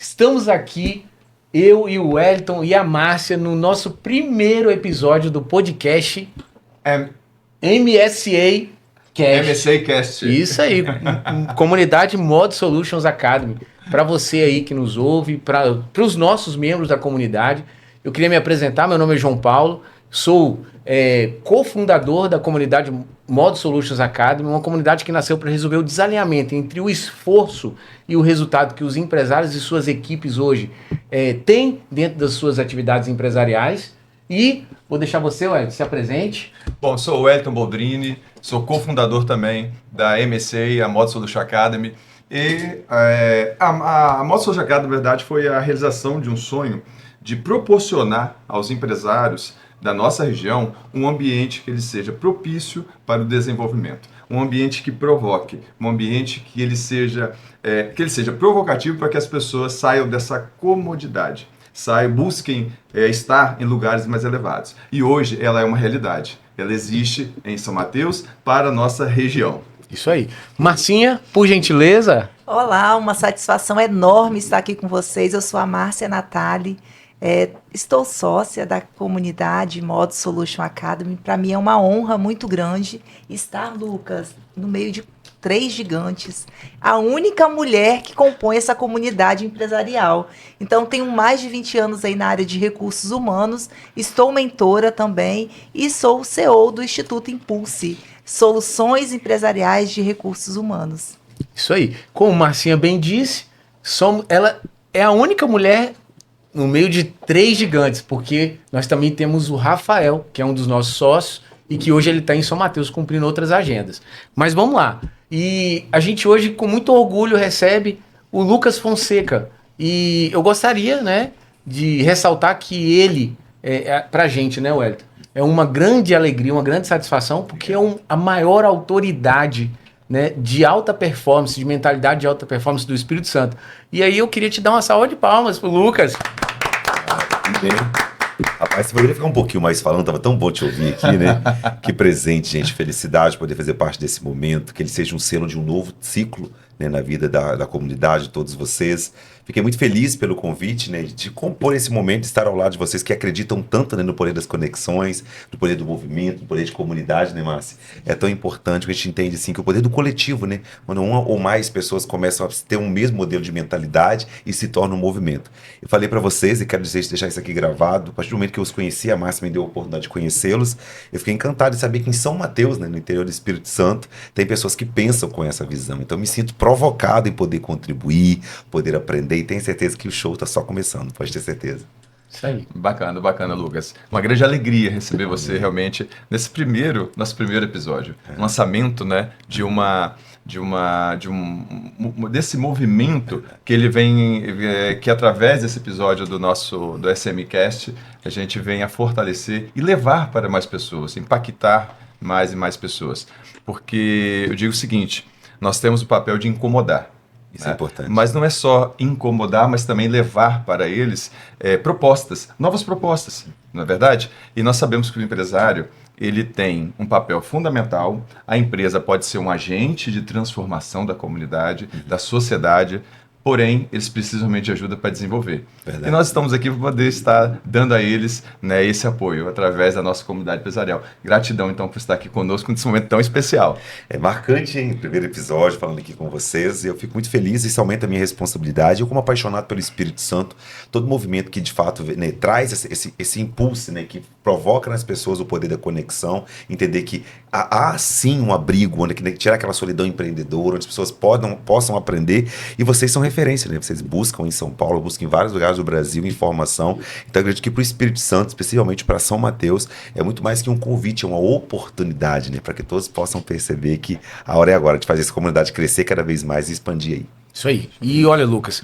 Estamos aqui, eu e o Wellington e a Márcia, no nosso primeiro episódio do podcast MSA Cast. MSA Cast. Isso aí, Comunidade Mod Solutions Academy. Para você aí que nos ouve, para os nossos membros da comunidade, eu queria me apresentar. Meu nome é João Paulo, sou cofundador da comunidade Mod Solutions Academy, uma comunidade que nasceu para resolver o desalinhamento entre o esforço e o resultado que os empresários e suas equipes hoje têm dentro das suas atividades empresariais. E vou deixar você, Wellington, se apresente. Bom, sou o Wellington Boldrini, sou cofundador também da MSA, a Mod Solutions Academy. E a Mod Solutions Academy, na verdade, foi a realização de um sonho de proporcionar aos empresários da nossa região um ambiente que ele seja propício para o desenvolvimento, um ambiente que provoque, um ambiente que ele seja provocativo para que as pessoas saiam dessa comodidade, busquem estar em lugares mais elevados. E hoje ela é uma realidade, ela existe em São Mateus para a nossa região. Isso aí. Marcinha, por gentileza. Olá, uma satisfação enorme estar aqui com vocês. Eu sou a Márcia Natali. Estou sócia da comunidade Mod Solutions Academy. Para mim é uma honra muito grande estar, Lucas, no meio de 3 gigantes, a única mulher que compõe essa comunidade empresarial. Então, tenho mais de 20 anos aí na área de recursos humanos, estou mentora também e sou o CEO do Instituto Impulse, Soluções Empresariais de Recursos Humanos. Isso aí. Como Marcinha bem disse, ela é a única mulher no meio de 3 gigantes, porque nós também temos o Rafael, que é um dos nossos sócios, e que hoje ele está em São Mateus cumprindo outras agendas. Mas vamos lá. E a gente hoje, com muito orgulho, recebe o Lucas Fonseca. E eu gostaria, né, de ressaltar que ele, pra gente, né, Wellington, é uma grande alegria, uma grande satisfação, porque é a maior autoridade, né, de alta performance, de mentalidade de alta performance do Espírito Santo. E aí eu queria te dar uma salva de palmas pro Lucas. Bem. Rapaz, você poderia ficar um pouquinho mais falando, tava tão bom te ouvir aqui, né? Que presente, gente, felicidade poder fazer parte desse momento, que ele seja um selo de um novo ciclo, né, na vida da comunidade, de todos vocês. Fiquei muito feliz pelo convite, né, de compor esse momento, de estar ao lado de vocês que acreditam tanto, né, no poder das conexões, no poder do movimento, no poder de comunidade, né, Márcia? É tão importante que a gente entende, assim, que o poder do coletivo, né, quando uma ou mais pessoas começam a ter um mesmo modelo de mentalidade e se torna um movimento. Eu falei para vocês, e quero deixar isso aqui gravado, a partir do momento que eu os conheci, a Márcia me deu a oportunidade de conhecê-los, eu fiquei encantado de saber que em São Mateus, né, no interior do Espírito Santo, tem pessoas que pensam com essa visão. Então, eu me sinto provocado em poder contribuir, poder aprender, e tenho certeza que o show está só começando, pode ter certeza. Isso aí. Bacana, Lucas. Uma grande alegria receber você realmente nosso primeiro episódio. Lançamento, né, desse movimento que ele vem, que através desse episódio do SMCast, a gente vem a fortalecer e levar para mais pessoas, impactar mais e mais pessoas. Porque eu digo o seguinte, nós temos o papel de incomodar. Isso é importante. Mas não é só incomodar, mas também levar para eles novas propostas, não é verdade? E nós sabemos que o empresário, ele tem um papel fundamental. A empresa pode ser um agente de transformação da comunidade, da sociedade, porém, eles precisam realmente de ajuda para desenvolver. Verdade. E nós estamos aqui para poder estar dando a eles, né, esse apoio através da nossa comunidade empresarial. Gratidão, então, por estar aqui conosco nesse momento tão especial. É marcante, hein? Primeiro episódio, falando aqui com vocês. Eu fico muito feliz, isso aumenta a minha responsabilidade. Eu, como apaixonado pelo Espírito Santo, todo movimento que, de fato, né, traz esse impulso, né, que provoca nas pessoas o poder da conexão, entender que há sim um abrigo, onde tirar aquela solidão empreendedora, onde as pessoas possam aprender, e vocês são referência, né? Vocês buscam em São Paulo, buscam em vários lugares do Brasil informação. Então, eu acredito que para o Espírito Santo, especialmente para São Mateus, é muito mais que um convite, é uma oportunidade, né? Para que todos possam perceber que a hora é agora de fazer essa comunidade crescer cada vez mais e expandir aí. Isso aí. E olha, Lucas,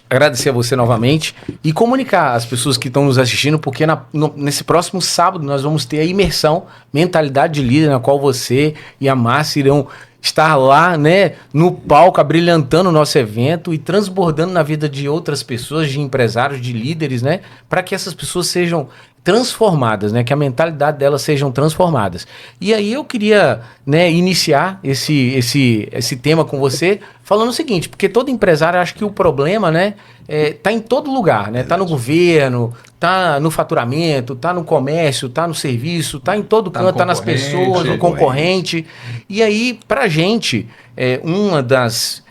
agradecer a você novamente e comunicar às pessoas que estão nos assistindo, porque nesse próximo sábado nós vamos ter a imersão Mentalidade de Líder, na qual você e a Márcia irão estar lá, né, no palco, abrilhantando o nosso evento e transbordando na vida de outras pessoas, de empresários, de líderes, né, para que essas pessoas sejam transformadas, né? Que a mentalidade delas sejam transformadas. E aí eu queria, né, iniciar esse tema com você falando o seguinte, porque todo empresário acha que o problema, né, tá em todo lugar, né? Tá no governo, tá no faturamento, tá no comércio, tá no serviço, tá em todo canto, tá nas pessoas, no concorrente. E aí, pra gente, uma das...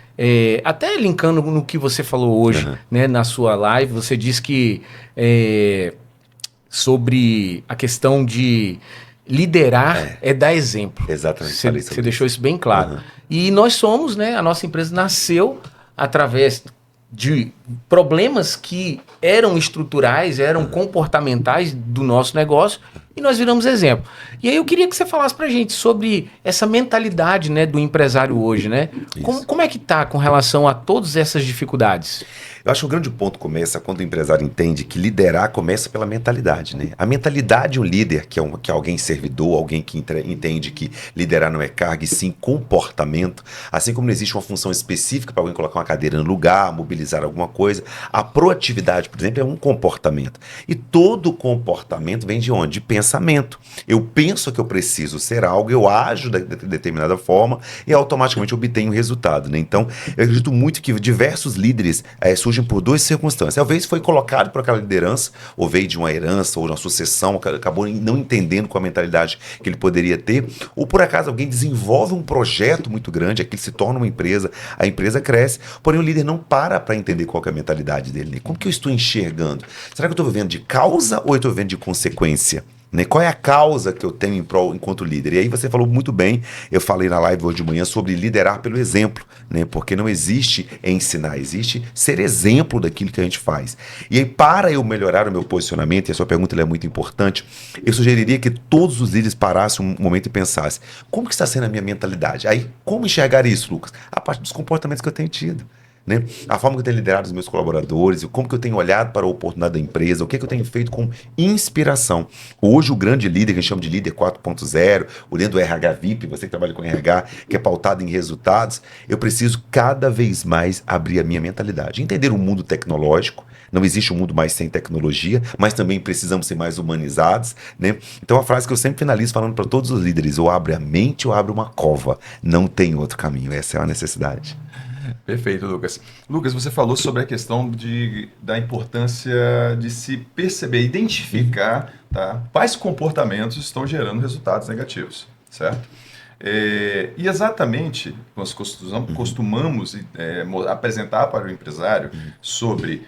até linkando no que você falou hoje, né, na sua live, você disse que sobre a questão de liderar dar exemplo. Exatamente. Você deixou isso bem claro. E nós somos, né, a nossa empresa nasceu através de problemas que eram estruturais, eram comportamentais do nosso negócio, e nós viramos exemplo. E aí eu queria que você falasse pra gente sobre essa mentalidade, né, do empresário hoje, né? Como é que tá com relação a todas essas dificuldades? Eu acho que o grande ponto começa quando o empresário entende que liderar começa pela mentalidade, né? A mentalidade de um líder, que é alguém servidor, alguém que entende que liderar não é carga, e sim comportamento, assim como não existe uma função específica para alguém colocar uma cadeira no lugar, mobilizar alguma coisa, a proatividade, por exemplo, é um comportamento. E todo comportamento vem de onde? De pensamento. Eu penso que eu preciso ser algo, eu ajo de determinada forma e automaticamente obtenho resultado, né? Então, eu acredito muito que diversos líderes surgem por duas circunstâncias. Talvez foi colocado por aquela liderança, ou veio de uma herança, ou de uma sucessão, acabou não entendendo com a mentalidade que ele poderia ter, ou por acaso alguém desenvolve um projeto muito grande, aquilo se torna uma empresa, a empresa cresce, porém o líder não para entender qual que é a mentalidade dele, né? Como que eu estou enxergando? Será que eu estou vivendo de causa ou eu estou vivendo de consequência? Né? Qual é a causa que eu tenho em prol enquanto líder? E aí você falou muito bem, eu falei na live hoje de manhã sobre liderar pelo exemplo, né? Porque não existe ensinar, existe ser exemplo daquilo que a gente faz. E aí, para eu melhorar o meu posicionamento, e a sua pergunta é muito importante, eu sugeriria que todos os líderes parassem um momento e pensassem, como que está sendo a minha mentalidade? Aí, como enxergar isso, Lucas? A partir dos comportamentos que eu tenho tido. Né? A forma que eu tenho liderado os meus colaboradores, como que eu tenho olhado para a oportunidade da empresa, o que eu tenho feito com inspiração. Hoje o grande líder, que a gente chama de líder 4.0, o líder do RH VIP, você que trabalha com RH, que é pautado em resultados, eu preciso cada vez mais abrir a minha mentalidade, entender o mundo tecnológico. Não existe um mundo mais sem tecnologia, mas também precisamos ser mais humanizados, né? Então a frase que eu sempre finalizo falando para todos os líderes, ou abre a mente ou abre uma cova, não tem outro caminho, essa é a necessidade. Perfeito, Lucas. Lucas, você falou sobre a questão da importância de se perceber, identificar, tá, quais comportamentos estão gerando resultados negativos, certo? E exatamente, nós costumamos apresentar para o empresário sobre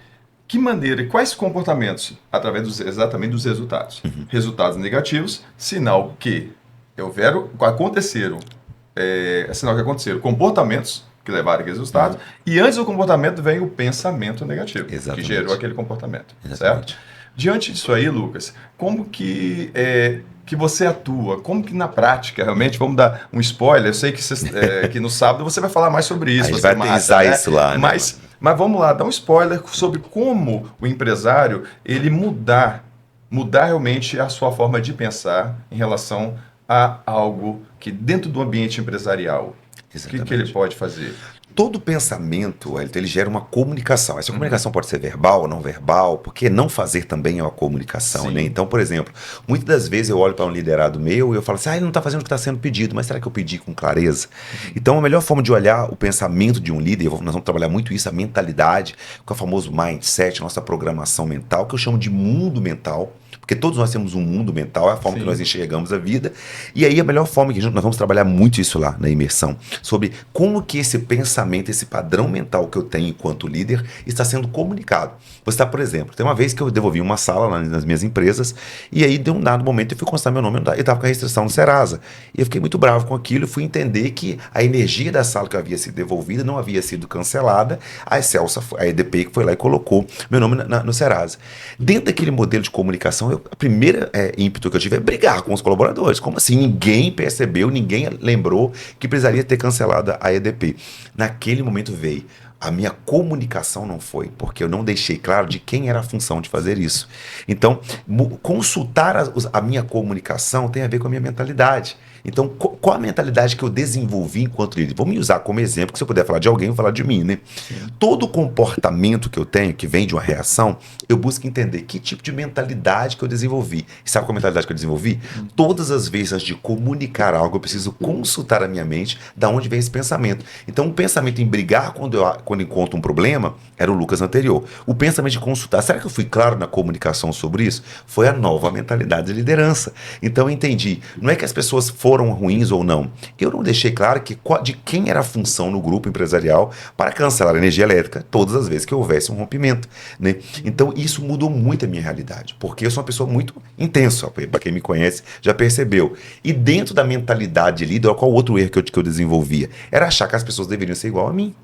que maneira e quais comportamentos, através exatamente dos resultados. Resultados negativos, sinal que aconteceram comportamentos que levaram aqueles resultados, e antes do comportamento vem o pensamento negativo, que gerou aquele comportamento, certo? Diante disso aí, Lucas, como que você atua? Como que na prática, realmente, vamos dar um spoiler, eu sei que no sábado você vai falar mais sobre isso. A gente vai pensar isso lá, né? Mas vamos lá, dar um spoiler sobre como o empresário, ele mudar realmente a sua forma de pensar em relação a algo que dentro do ambiente empresarial, o que ele pode fazer? Todo pensamento, ele gera uma comunicação. Essa comunicação pode ser verbal ou não verbal, porque não fazer também é uma comunicação, né? Então, por exemplo, muitas das vezes eu olho para um liderado meu e eu falo assim, ele não está fazendo o que está sendo pedido, mas será que eu pedi com clareza? Então, a melhor forma de olhar o pensamento de um líder, nós vamos trabalhar muito isso, a mentalidade, com o famoso mindset, nossa programação mental, que eu chamo de mundo mental, porque todos nós temos um mundo mental, é a forma que nós enxergamos a vida. E aí a melhor forma que nós vamos trabalhar muito isso lá na imersão, sobre como que esse pensamento, esse padrão mental que eu tenho enquanto líder está sendo comunicado. Você está, por exemplo, tem uma vez que eu devolvi uma sala lá nas minhas empresas, e aí de um dado momento eu fui constar meu nome, eu estava com a restrição no Serasa. E eu fiquei muito bravo com aquilo, fui entender que a energia da sala que havia sido devolvida não havia sido cancelada, a EDP que foi lá e colocou meu nome no Serasa. Dentro daquele modelo de comunicação, a primeira ímpeto que eu tive é brigar com os colaboradores. Como assim? Ninguém percebeu, ninguém lembrou que precisaria ter cancelado a EDP. Naquele momento veio. A minha comunicação não foi, porque eu não deixei claro de quem era a função de fazer isso. Então, consultar a minha comunicação tem a ver com a minha mentalidade. Então, qual a mentalidade que eu desenvolvi enquanto líder? Vou me usar como exemplo, que se eu puder falar de alguém, eu vou falar de mim, né? Todo comportamento que eu tenho, que vem de uma reação, eu busco entender que tipo de mentalidade que eu desenvolvi. E sabe qual a mentalidade que eu desenvolvi? Todas as vezes, antes de comunicar algo, eu preciso consultar a minha mente da onde vem esse pensamento. Então, o pensamento em brigar quando encontro um problema era o Lucas anterior. O pensamento de consultar, será que eu fui claro na comunicação sobre isso? Foi a nova mentalidade de liderança. Então, eu entendi. Não é que as pessoas foram ruins ou não. Eu não deixei claro de quem era a função no grupo empresarial para cancelar a energia elétrica todas as vezes que houvesse um rompimento, né? Então, isso mudou muito a minha realidade, porque eu sou uma pessoa muito intensa, para quem me conhece já percebeu. E dentro da mentalidade de líder, qual outro erro que eu desenvolvia? Era achar que as pessoas deveriam ser igual a mim.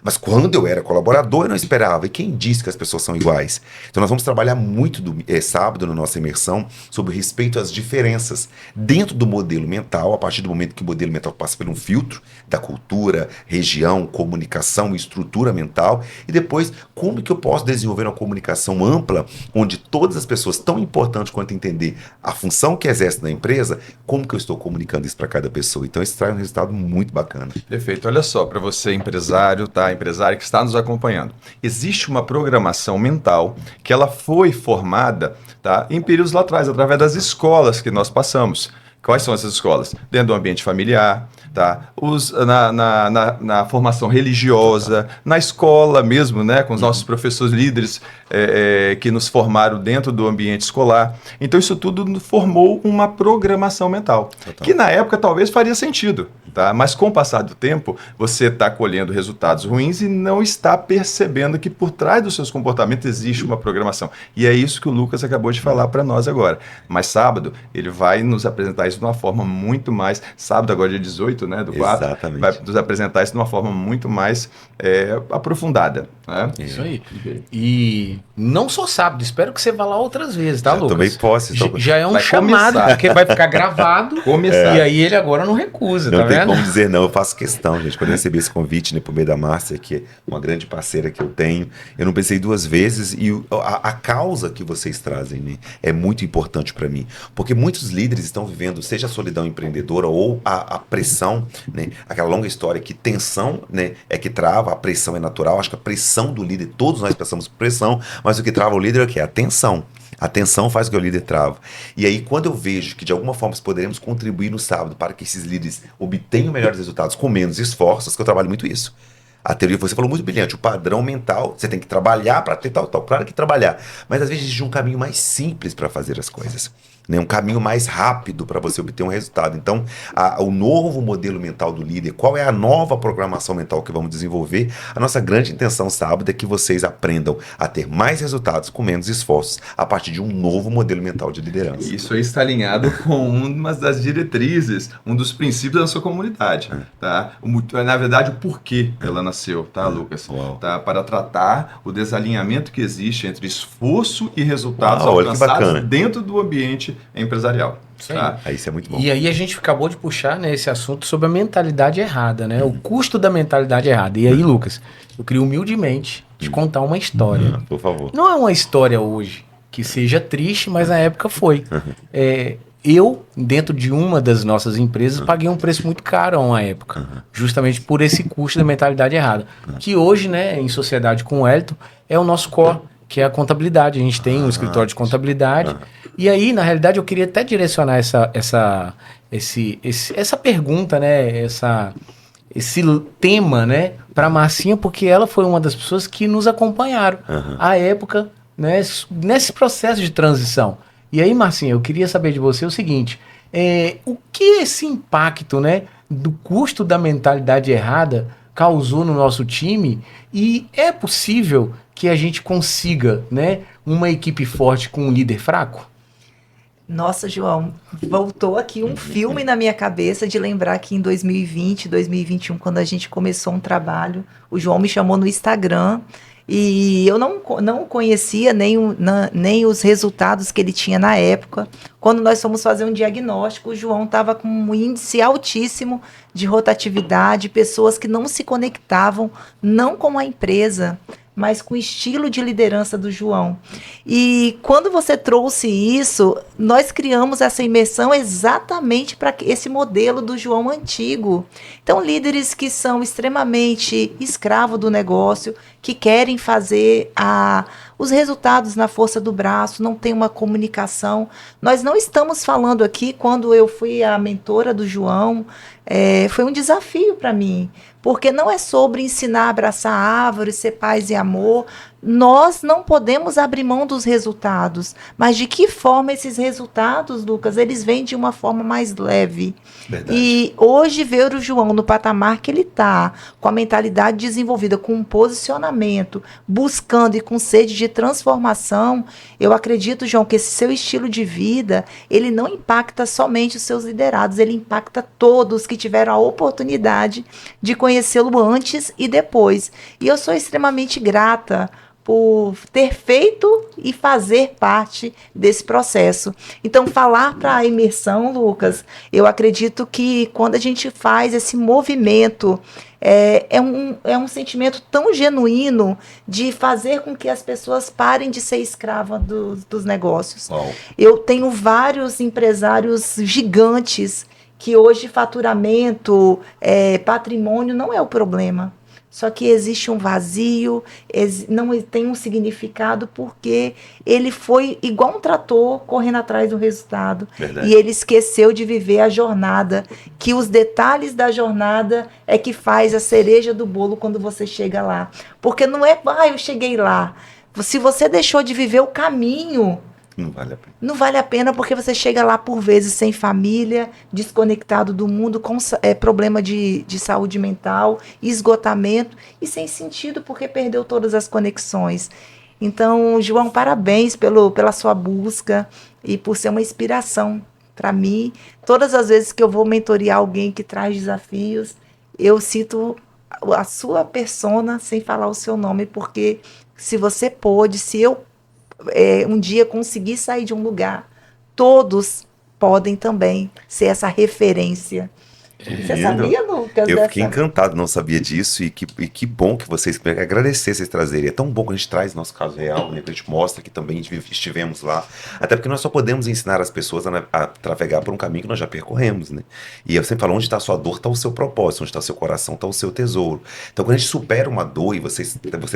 Mas quando eu era colaborador, eu não esperava. E quem disse que as pessoas são iguais? Então nós vamos trabalhar muito sábado na nossa imersão sobre respeito às diferenças dentro do modelo mental, a partir do momento que o modelo mental passa por um filtro da cultura, região, comunicação, estrutura mental, e depois como que eu posso desenvolver uma comunicação ampla, onde todas as pessoas, tão importantes quanto entender a função que exerce na empresa, como que eu estou comunicando isso para cada pessoa. Então isso traz um resultado muito bacana. Perfeito. Olha só, para você empresário, tá? Empresário que está nos acompanhando. Existe uma programação mental que ela foi formada, tá, em períodos lá atrás, através das escolas que nós passamos. Quais são essas escolas? Dentro do ambiente familiar, tá? Na formação religiosa, na escola mesmo, né? Com os nossos professores líderes que nos formaram dentro do ambiente escolar. Então isso tudo formou uma programação mental, que na época talvez faria sentido, tá? Mas com o passar do tempo, você está colhendo resultados ruins e não está percebendo que por trás dos seus comportamentos existe uma programação. E é isso que o Lucas acabou de falar para nós agora. Mas sábado, ele vai nos apresentar isso de uma forma muito mais... Sábado, agora dia 18, né, do 4, Exatamente. vai nos apresentar isso de uma forma muito mais aprofundada. Né? Isso aí. E não só sábado, espero que você vá lá outras vezes, tá, Lucas? Também posso. Então... Já é um Vai chamado, começar. porque vai ficar gravado. Começar. E aí ele agora não recusa, Não tá tem vendo? como dizer não, eu faço questão, gente. Quando eu recebi esse convite, né, por meio da Márcia, que é uma grande parceira que eu tenho, eu não pensei duas vezes, e a causa que vocês trazem, né, é muito importante para mim. Porque muitos líderes estão vivendo, seja a solidão empreendedora ou a pressão, né, aquela longa história que tensão, né, é que trava, a pressão é natural. Acho que a pressão do líder, todos nós passamos por pressão, mas o que trava o líder é o quê? A tensão. A tensão faz com que o líder trava. E aí, quando eu vejo que de alguma forma poderemos contribuir no sábado para que esses líderes obtenham melhores resultados com menos esforços, que eu trabalho muito isso. A teoria, você falou muito brilhante, o padrão mental, você tem que trabalhar para ter tal. Claro que trabalhar, mas às vezes existe um caminho mais simples para fazer as coisas. Né? Um caminho mais rápido para você obter um resultado. Então, o novo modelo mental do líder, qual é a nova programação mental que vamos desenvolver? A nossa grande intenção sábado é que vocês aprendam a ter mais resultados com menos esforços a partir de um novo modelo mental de liderança. Isso aí está alinhado com uma das diretrizes, um dos princípios da sua comunidade. Tá? Na verdade, o porquê ela nasceu, tá, Lucas? Tá? Para tratar o desalinhamento que existe entre esforço e resultados alcançados dentro do ambiente empresarial. Isso aí. Tá? Isso é muito bom. E aí a gente acabou de puxar, né, esse assunto sobre a mentalidade errada, né? O custo da mentalidade errada. E aí, Lucas, eu queria humildemente te contar uma história. Por favor. Não é uma história hoje que seja triste, mas na época foi. Eu, dentro de uma das nossas empresas, paguei um preço muito caro a uma época, justamente por esse custo da mentalidade errada. Que hoje, né, em sociedade com o Wellington, é o nosso core, que é a contabilidade. A gente tem um escritório de contabilidade. E aí, na realidade, eu queria até direcionar essa pergunta, né, esse tema, né, para a Marcinha, porque ela foi uma das pessoas que nos acompanharam à época, né, nesse processo de transição. E aí, Marcinha, eu queria saber de você o seguinte, o que esse impacto, né, do custo da mentalidade errada causou no nosso time, e é possível que a gente consiga, né, uma equipe forte com um líder fraco? Nossa, João, voltou aqui um filme na minha cabeça de lembrar que em 2020, 2021, quando a gente começou um trabalho, o João me chamou no Instagram e eu não conhecia nem os resultados que ele tinha na época. Quando nós fomos fazer um diagnóstico, o João estava com um índice altíssimo de rotatividade, pessoas que não se conectavam, não com a empresa, mas com o estilo de liderança do João. E quando você trouxe isso, nós criamos essa imersão exatamente para esse modelo do João antigo. Então, líderes que são extremamente escravos do negócio, que querem fazer os resultados na força do braço, não tem uma comunicação. Nós não estamos falando aqui, quando eu fui a mentora do João, foi um desafio para mim, porque não é sobre ensinar a abraçar árvores, ser paz e amor. Nós não podemos abrir mão dos resultados, mas de que forma esses resultados, Lucas, eles vêm de uma forma mais leve. Verdade. E hoje ver o João no patamar que ele está, com a mentalidade desenvolvida, com um posicionamento, buscando e com sede de transformação, eu acredito, João, que esse seu estilo de vida, ele não impacta somente os seus liderados, ele impacta todos que tiveram a oportunidade de conhecê-lo antes e depois. E eu sou extremamente grata por ter feito e fazer parte desse processo. Então, falar para a imersão, Lucas, eu acredito que quando a gente faz esse movimento, é um sentimento tão genuíno de fazer com que as pessoas parem de ser escravas dos negócios. Uau. Eu tenho vários empresários gigantes que hoje faturamento, patrimônio não é o problema. Só que existe um vazio, não tem um significado, porque ele foi igual um trator correndo atrás do resultado. Verdade. E ele esqueceu de viver a jornada, que os detalhes da jornada é que faz a cereja do bolo quando você chega lá. Porque não é, eu cheguei lá. Se você deixou de viver o caminho, Não vale a pena. não vale a pena, porque você chega lá por vezes sem família, desconectado do mundo, com problema de saúde mental, esgotamento e sem sentido, porque perdeu todas as conexões. Então, João, parabéns pela sua busca e por ser uma inspiração para mim. Todas as vezes que eu vou mentorear alguém que traz desafios, eu cito a sua persona sem falar o seu nome, porque se você pôde, se eu um dia conseguir sair de um lugar, todos podem também ser essa referência. Você sabia, Lucas? Eu fiquei encantado, não sabia disso, e que bom que vocês, agradecer vocês trazerem. É tão bom que a gente traz nosso caso real, né? Que a gente mostra que também estivemos lá. Até porque nós só podemos ensinar as pessoas a trafegar por um caminho que nós já percorremos, né? E eu sempre falo, onde está a sua dor, está o seu propósito, onde está o seu coração, está o seu tesouro. Então, quando a gente supera uma dor, e você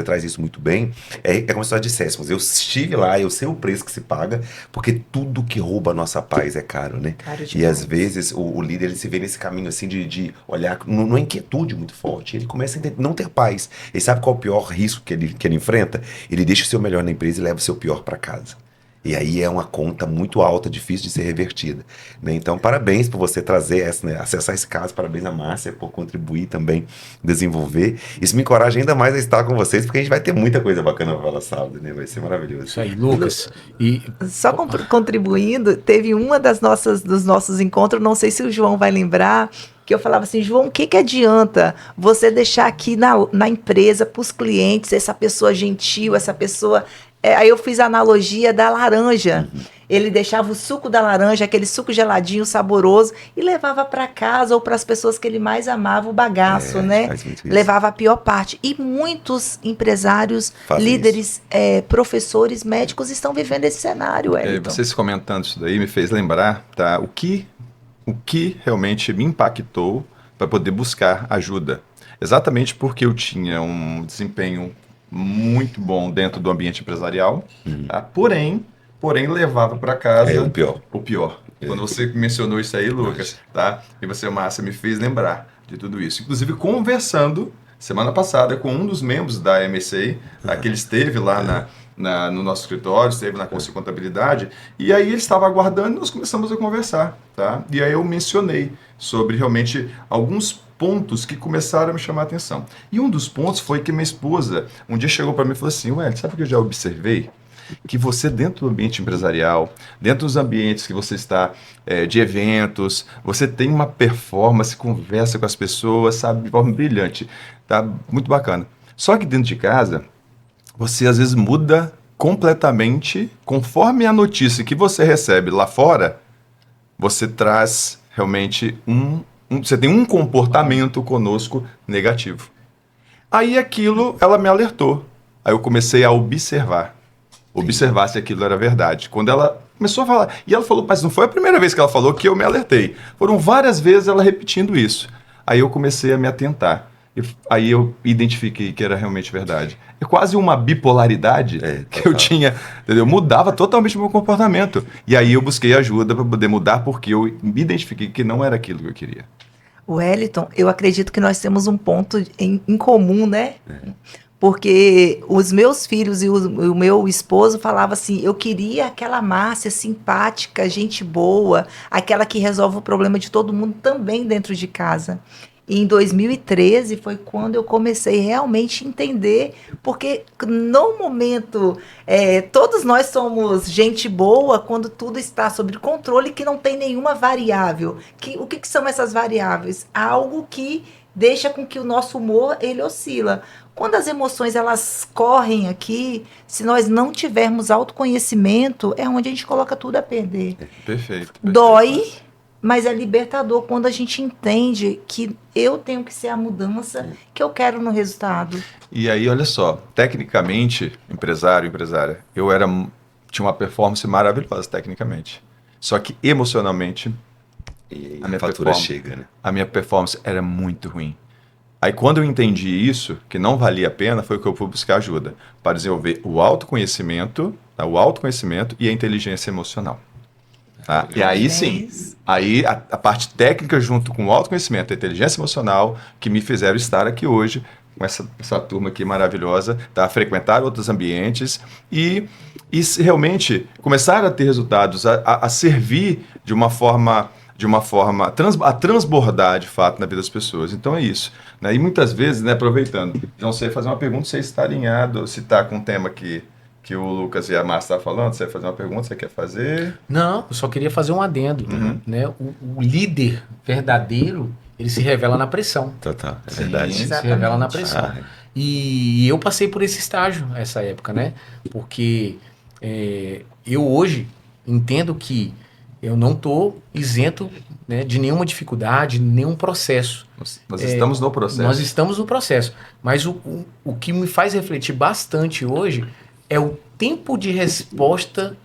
traz isso muito bem, é como se nós disséssemos, eu estive lá, eu sei o preço que se paga, porque tudo que rouba a nossa paz é caro, né? Caro demais. E às vezes o líder, ele se vê nesse caminho assim de olhar numa inquietude muito forte. Ele começa a não ter paz. Ele sabe qual é o pior risco que ele enfrenta? Ele deixa o seu melhor na empresa e leva o seu pior para casa. E aí é uma conta muito alta, difícil de ser revertida, né? Então, parabéns por você trazer acessar esse caso. Parabéns a Márcia por contribuir também, desenvolver. Isso me encoraja ainda mais a estar com vocês, porque a gente vai ter muita coisa bacana para falar sábado, né? Vai ser maravilhoso. Isso aí, Lucas. E Só contribuindo, teve uma dos nossos encontros, não sei se o João vai lembrar, que eu falava assim, João, o que adianta você deixar aqui na empresa, para os clientes, essa pessoa gentil, essa pessoa... Aí eu fiz a analogia da laranja. Ele deixava o suco da laranja, aquele suco geladinho, saboroso, e levava para casa ou para as pessoas que ele mais amava, o bagaço, né? Faz muito isso. Levava a pior parte. E muitos empresários, Fazem líderes, professores, médicos estão vivendo esse cenário, Wellington. Vocês comentando isso daí me fez lembrar, tá? O que realmente me impactou para poder buscar ajuda. Exatamente porque eu tinha um desempenho muito bom dentro do ambiente empresarial, tá? Porém levava para casa o pior. O pior. Quando você mencionou isso aí, Lucas, tá? E você, Márcia, me fez lembrar de tudo isso. Inclusive conversando semana passada com um dos membros da MSA, que ele esteve lá no nosso escritório, esteve na Conselho de Contabilidade, e aí ele estava aguardando e nós começamos a conversar, tá? E aí eu mencionei sobre realmente alguns pontos que começaram a me chamar a atenção. E um dos pontos foi que minha esposa um dia chegou para mim e falou assim, Ué, sabe o que eu já observei? Que você dentro do ambiente empresarial, dentro dos ambientes que você está, de eventos, você tem uma performance, conversa com as pessoas, sabe, de forma brilhante, tá? Muito bacana. Só que dentro de casa, você às vezes muda completamente, conforme a notícia que você recebe lá fora, você traz realmente você tem um comportamento conosco negativo. Aí aquilo, ela me alertou. Aí eu comecei a observar se aquilo era verdade. Quando ela começou a falar, e ela falou, mas não foi a primeira vez que ela falou que eu me alertei. Foram várias vezes ela repetindo isso. Aí eu comecei a me atentar. Aí eu identifiquei que era realmente verdade. É quase uma bipolaridade que eu tinha, entendeu? Mudava totalmente o meu comportamento. E aí eu busquei ajuda para poder mudar, porque eu me identifiquei que não era aquilo que eu queria. Wellington, eu acredito que nós temos um ponto em comum, né? Porque os meus filhos e o meu esposo falavam assim, eu queria aquela Márcia simpática, gente boa, aquela que resolve o problema de todo mundo também dentro de casa. E em 2013 foi quando eu comecei realmente a entender, porque no momento, todos nós somos gente boa quando tudo está sob controle, que não tem nenhuma variável. O que são essas variáveis? Algo que deixa com que o nosso humor, ele oscila. Quando as emoções, elas correm aqui, se nós não tivermos autoconhecimento, é onde a gente coloca tudo a perder. Perfeito. Dói, mas é libertador quando a gente entende que eu tenho que ser a mudança que eu quero no resultado. E aí, olha só, tecnicamente, empresária, eu tinha uma performance maravilhosa tecnicamente. Só que emocionalmente, E a fatura chega, né? a minha performance era muito ruim. Aí quando eu entendi isso, que não valia a pena, foi que eu fui buscar ajuda para desenvolver o autoconhecimento, tá? O autoconhecimento e a inteligência emocional. Tá? E aí sim, aí a parte técnica junto com o autoconhecimento e a inteligência emocional que me fizeram estar aqui hoje com essa turma aqui maravilhosa, tá? Frequentar outros ambientes e realmente começar a ter resultados, a servir de uma forma a transbordar de fato na vida das pessoas. Então é isso. Né? E muitas vezes, né, aproveitando, não sei fazer uma pergunta, se você está alinhado, se está com o tema que o Lucas e a Márcia estavam falando, você vai fazer uma pergunta, você quer fazer? Não, eu só queria fazer um adendo. Né? O líder verdadeiro, ele se revela na pressão. Total, é Sim, verdade. se revela na pressão. Ah, E eu passei por esse estágio, essa época, né? Porque eu hoje entendo que eu não estou isento, né, de nenhuma dificuldade, nenhum processo. Nós estamos no processo. Nós estamos no processo. Mas o que me faz refletir bastante hoje é o tempo de resposta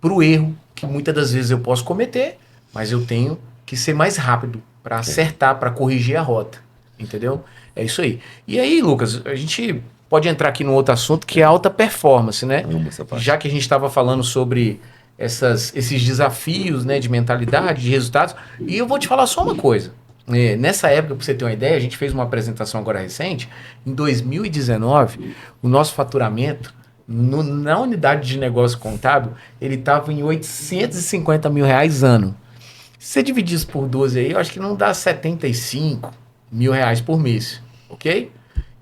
para o erro que muitas das vezes eu posso cometer, mas eu tenho que ser mais rápido para acertar, para corrigir a rota. Entendeu? É isso aí. E aí, Lucas, a gente pode entrar aqui num outro assunto que é a alta performance, né? amo essa parte. Já que a gente estava falando sobre esses desafios, né, de mentalidade, de resultados, e eu vou te falar só uma coisa. Nessa época, para você ter uma ideia, a gente fez uma apresentação agora recente, em 2019, o nosso faturamento na unidade de negócio contábil, ele estava em R$850 mil ano. Se você dividir isso por 12 aí, eu acho que não dá R$75 mil por mês, ok?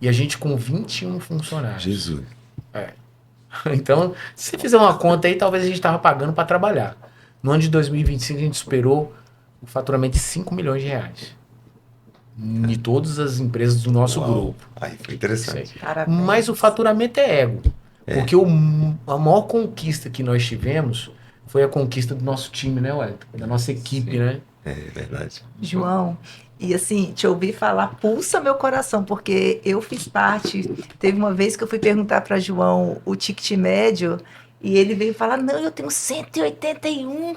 E a gente com 21 funcionários. Jesus. Então, se você fizer uma conta aí, talvez a gente estava pagando para trabalhar. No ano de 2025, a gente superou o faturamento de R$5 milhões. De todas as empresas do nosso grupo. Aí foi interessante. Parabéns. Mas o faturamento é ego. Porque a maior conquista que nós tivemos foi a conquista do nosso time, né, Wellington? Da nossa equipe, né? É verdade. João, e assim, te ouvir falar pulsa meu coração, porque eu fiz parte. Teve uma vez que eu fui perguntar para João o ticket médio e ele veio falar: não, eu tenho 181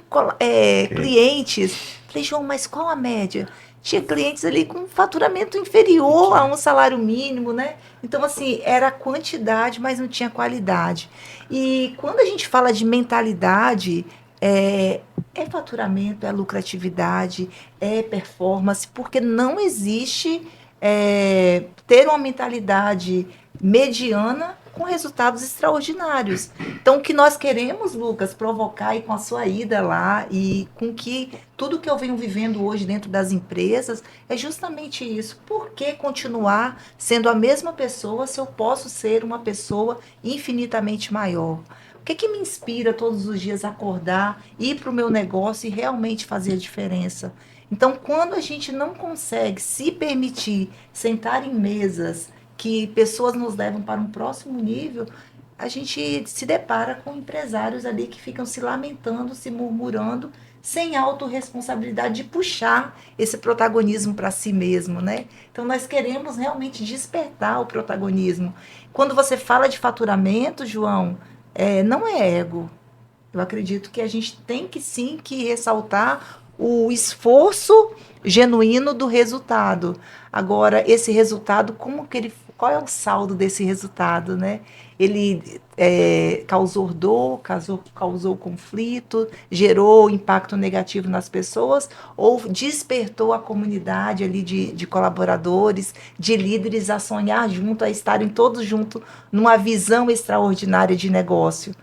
clientes. Falei, João, mas qual a média? Tinha clientes ali com faturamento inferior a um salário mínimo, né? Então, assim, era a quantidade, mas não tinha qualidade. E quando a gente fala de mentalidade, é faturamento, é lucratividade, é performance, porque não existe ter uma mentalidade mediana com resultados extraordinários. Então, o que nós queremos, Lucas, provocar aí com a sua ida lá e com que tudo que eu venho vivendo hoje dentro das empresas é justamente isso. Por que continuar sendo a mesma pessoa se eu posso ser uma pessoa infinitamente maior? O que me inspira todos os dias a acordar, ir para o meu negócio e realmente fazer a diferença? Então, quando a gente não consegue se permitir sentar em mesas que pessoas nos levam para um próximo nível, a gente se depara com empresários ali que ficam se lamentando, se murmurando, sem autorresponsabilidade de puxar esse protagonismo para si mesmo, né? Então, nós queremos realmente despertar o protagonismo. Quando você fala de faturamento, João, não é ego. Eu acredito que a gente tem que sim que ressaltar o esforço genuíno do resultado. Agora, esse resultado, qual é o saldo desse resultado, né? Ele causou dor, causou conflito, gerou impacto negativo nas pessoas ou despertou a comunidade ali de colaboradores, de líderes a sonhar junto, a estarem todos juntos numa visão extraordinária de negócio.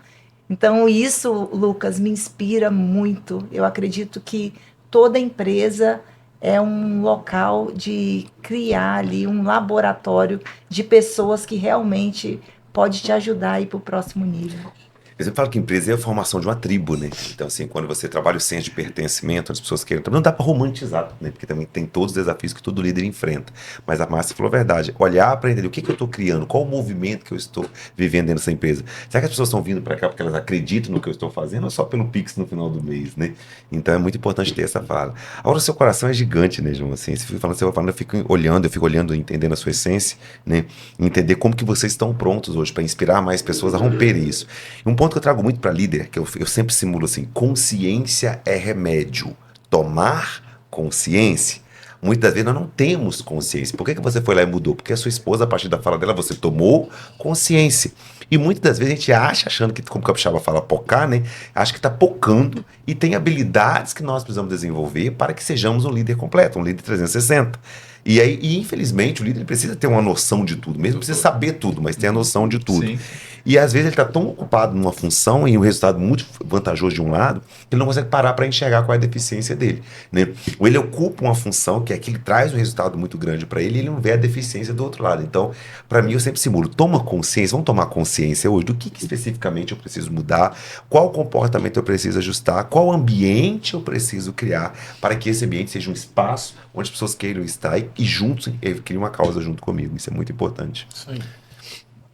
Então, isso, Lucas, me inspira muito. Eu acredito que toda empresa é um local de criar ali um laboratório de pessoas que realmente pode te ajudar a ir para o próximo nível. Eu sempre falo que empresa é a formação de uma tribo, né? Então, assim, quando você trabalha o senso de pertencimento, as pessoas querem... Não dá para romantizar, né? Porque também tem todos os desafios que todo líder enfrenta. Mas a Márcia falou a verdade. Olhar para entender o que eu estou criando, qual o movimento que eu estou vivendo dentro dessa empresa. Será que as pessoas estão vindo para cá porque elas acreditam no que eu estou fazendo ou só pelo Pix no final do mês, né? Então, é muito importante ter essa fala. Agora, o seu coração é gigante, né, João? Assim, você vai falando, eu fico olhando, entendendo a sua essência, né? Entender como que vocês estão prontos hoje para inspirar mais pessoas a romperem isso. Um ponto que eu trago muito para líder, que eu sempre simulo assim: consciência é remédio. Tomar consciência. Muitas das vezes nós não temos consciência. Por que você foi lá e mudou? Porque a sua esposa, a partir da fala dela, você tomou consciência. E muitas das vezes a gente achando que, como o Capixaba fala, pocar, né? Acha que está pocando e tem habilidades que nós precisamos desenvolver para que sejamos um líder completo, um líder 360. E infelizmente, o líder precisa ter uma noção de tudo, mesmo precisa saber tudo, mas ter a noção de tudo. Sim. E às vezes ele está tão ocupado numa função e um resultado muito vantajoso de um lado, que ele não consegue parar para enxergar qual é a deficiência dele, né? Ou ele ocupa uma função que é que ele traz um resultado muito grande para ele e ele não vê a deficiência do outro lado. Então, para mim, eu sempre simulo: toma consciência, vamos tomar consciência hoje do que especificamente eu preciso mudar, qual comportamento eu preciso ajustar, qual ambiente eu preciso criar para que esse ambiente seja um espaço onde as pessoas queiram estar e juntos criem uma causa junto comigo. Isso é muito importante. Isso aí.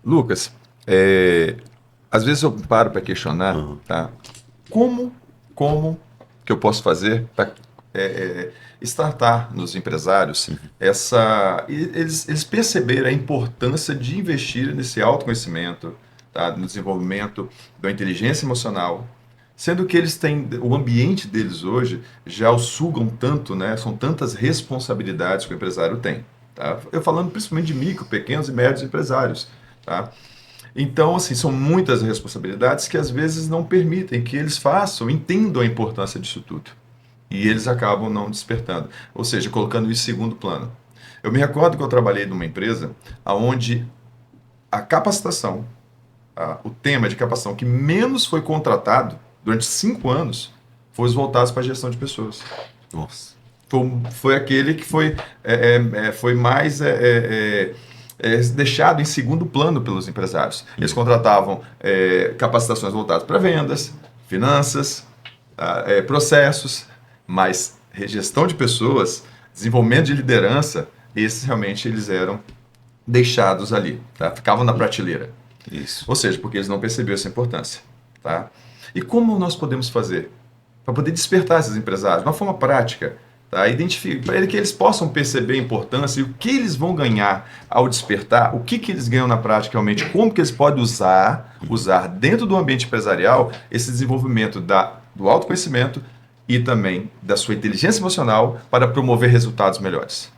Lucas, às vezes eu paro para questionar, tá? Como que eu posso fazer para startar nos empresários eles perceberem a importância de investir nesse autoconhecimento, tá? No desenvolvimento da inteligência emocional, sendo que eles têm, o ambiente deles hoje já o sugam tanto, né? São tantas responsabilidades que o empresário tem, tá? Eu falando principalmente de micro, pequenos e médios empresários, tá? Então, assim, são muitas responsabilidades que às vezes não permitem que eles entendam a importância disso tudo. E eles acabam não despertando, ou seja, colocando isso em segundo plano. Eu me recordo que eu trabalhei numa empresa onde a capacitação, o tema de capacitação que menos foi contratado durante 5 anos foi os voltados para a gestão de pessoas. Nossa. Foi aquele que foi mais deixado em segundo plano pelos empresários. Eles contratavam capacitações voltadas para vendas, finanças, processos, mas gestão de pessoas, desenvolvimento de liderança, esses realmente eles eram deixados ali, tá? Ficavam na prateleira. Isso. Ou seja, porque eles não perceberam essa importância, tá? E como nós podemos fazer para poder despertar esses empresários de uma forma prática, tá? Identificar para que eles possam perceber a importância e o que eles vão ganhar ao despertar, o que eles ganham na prática realmente, como que eles podem usar dentro do ambiente empresarial esse desenvolvimento do autoconhecimento e também da sua inteligência emocional para promover resultados melhores.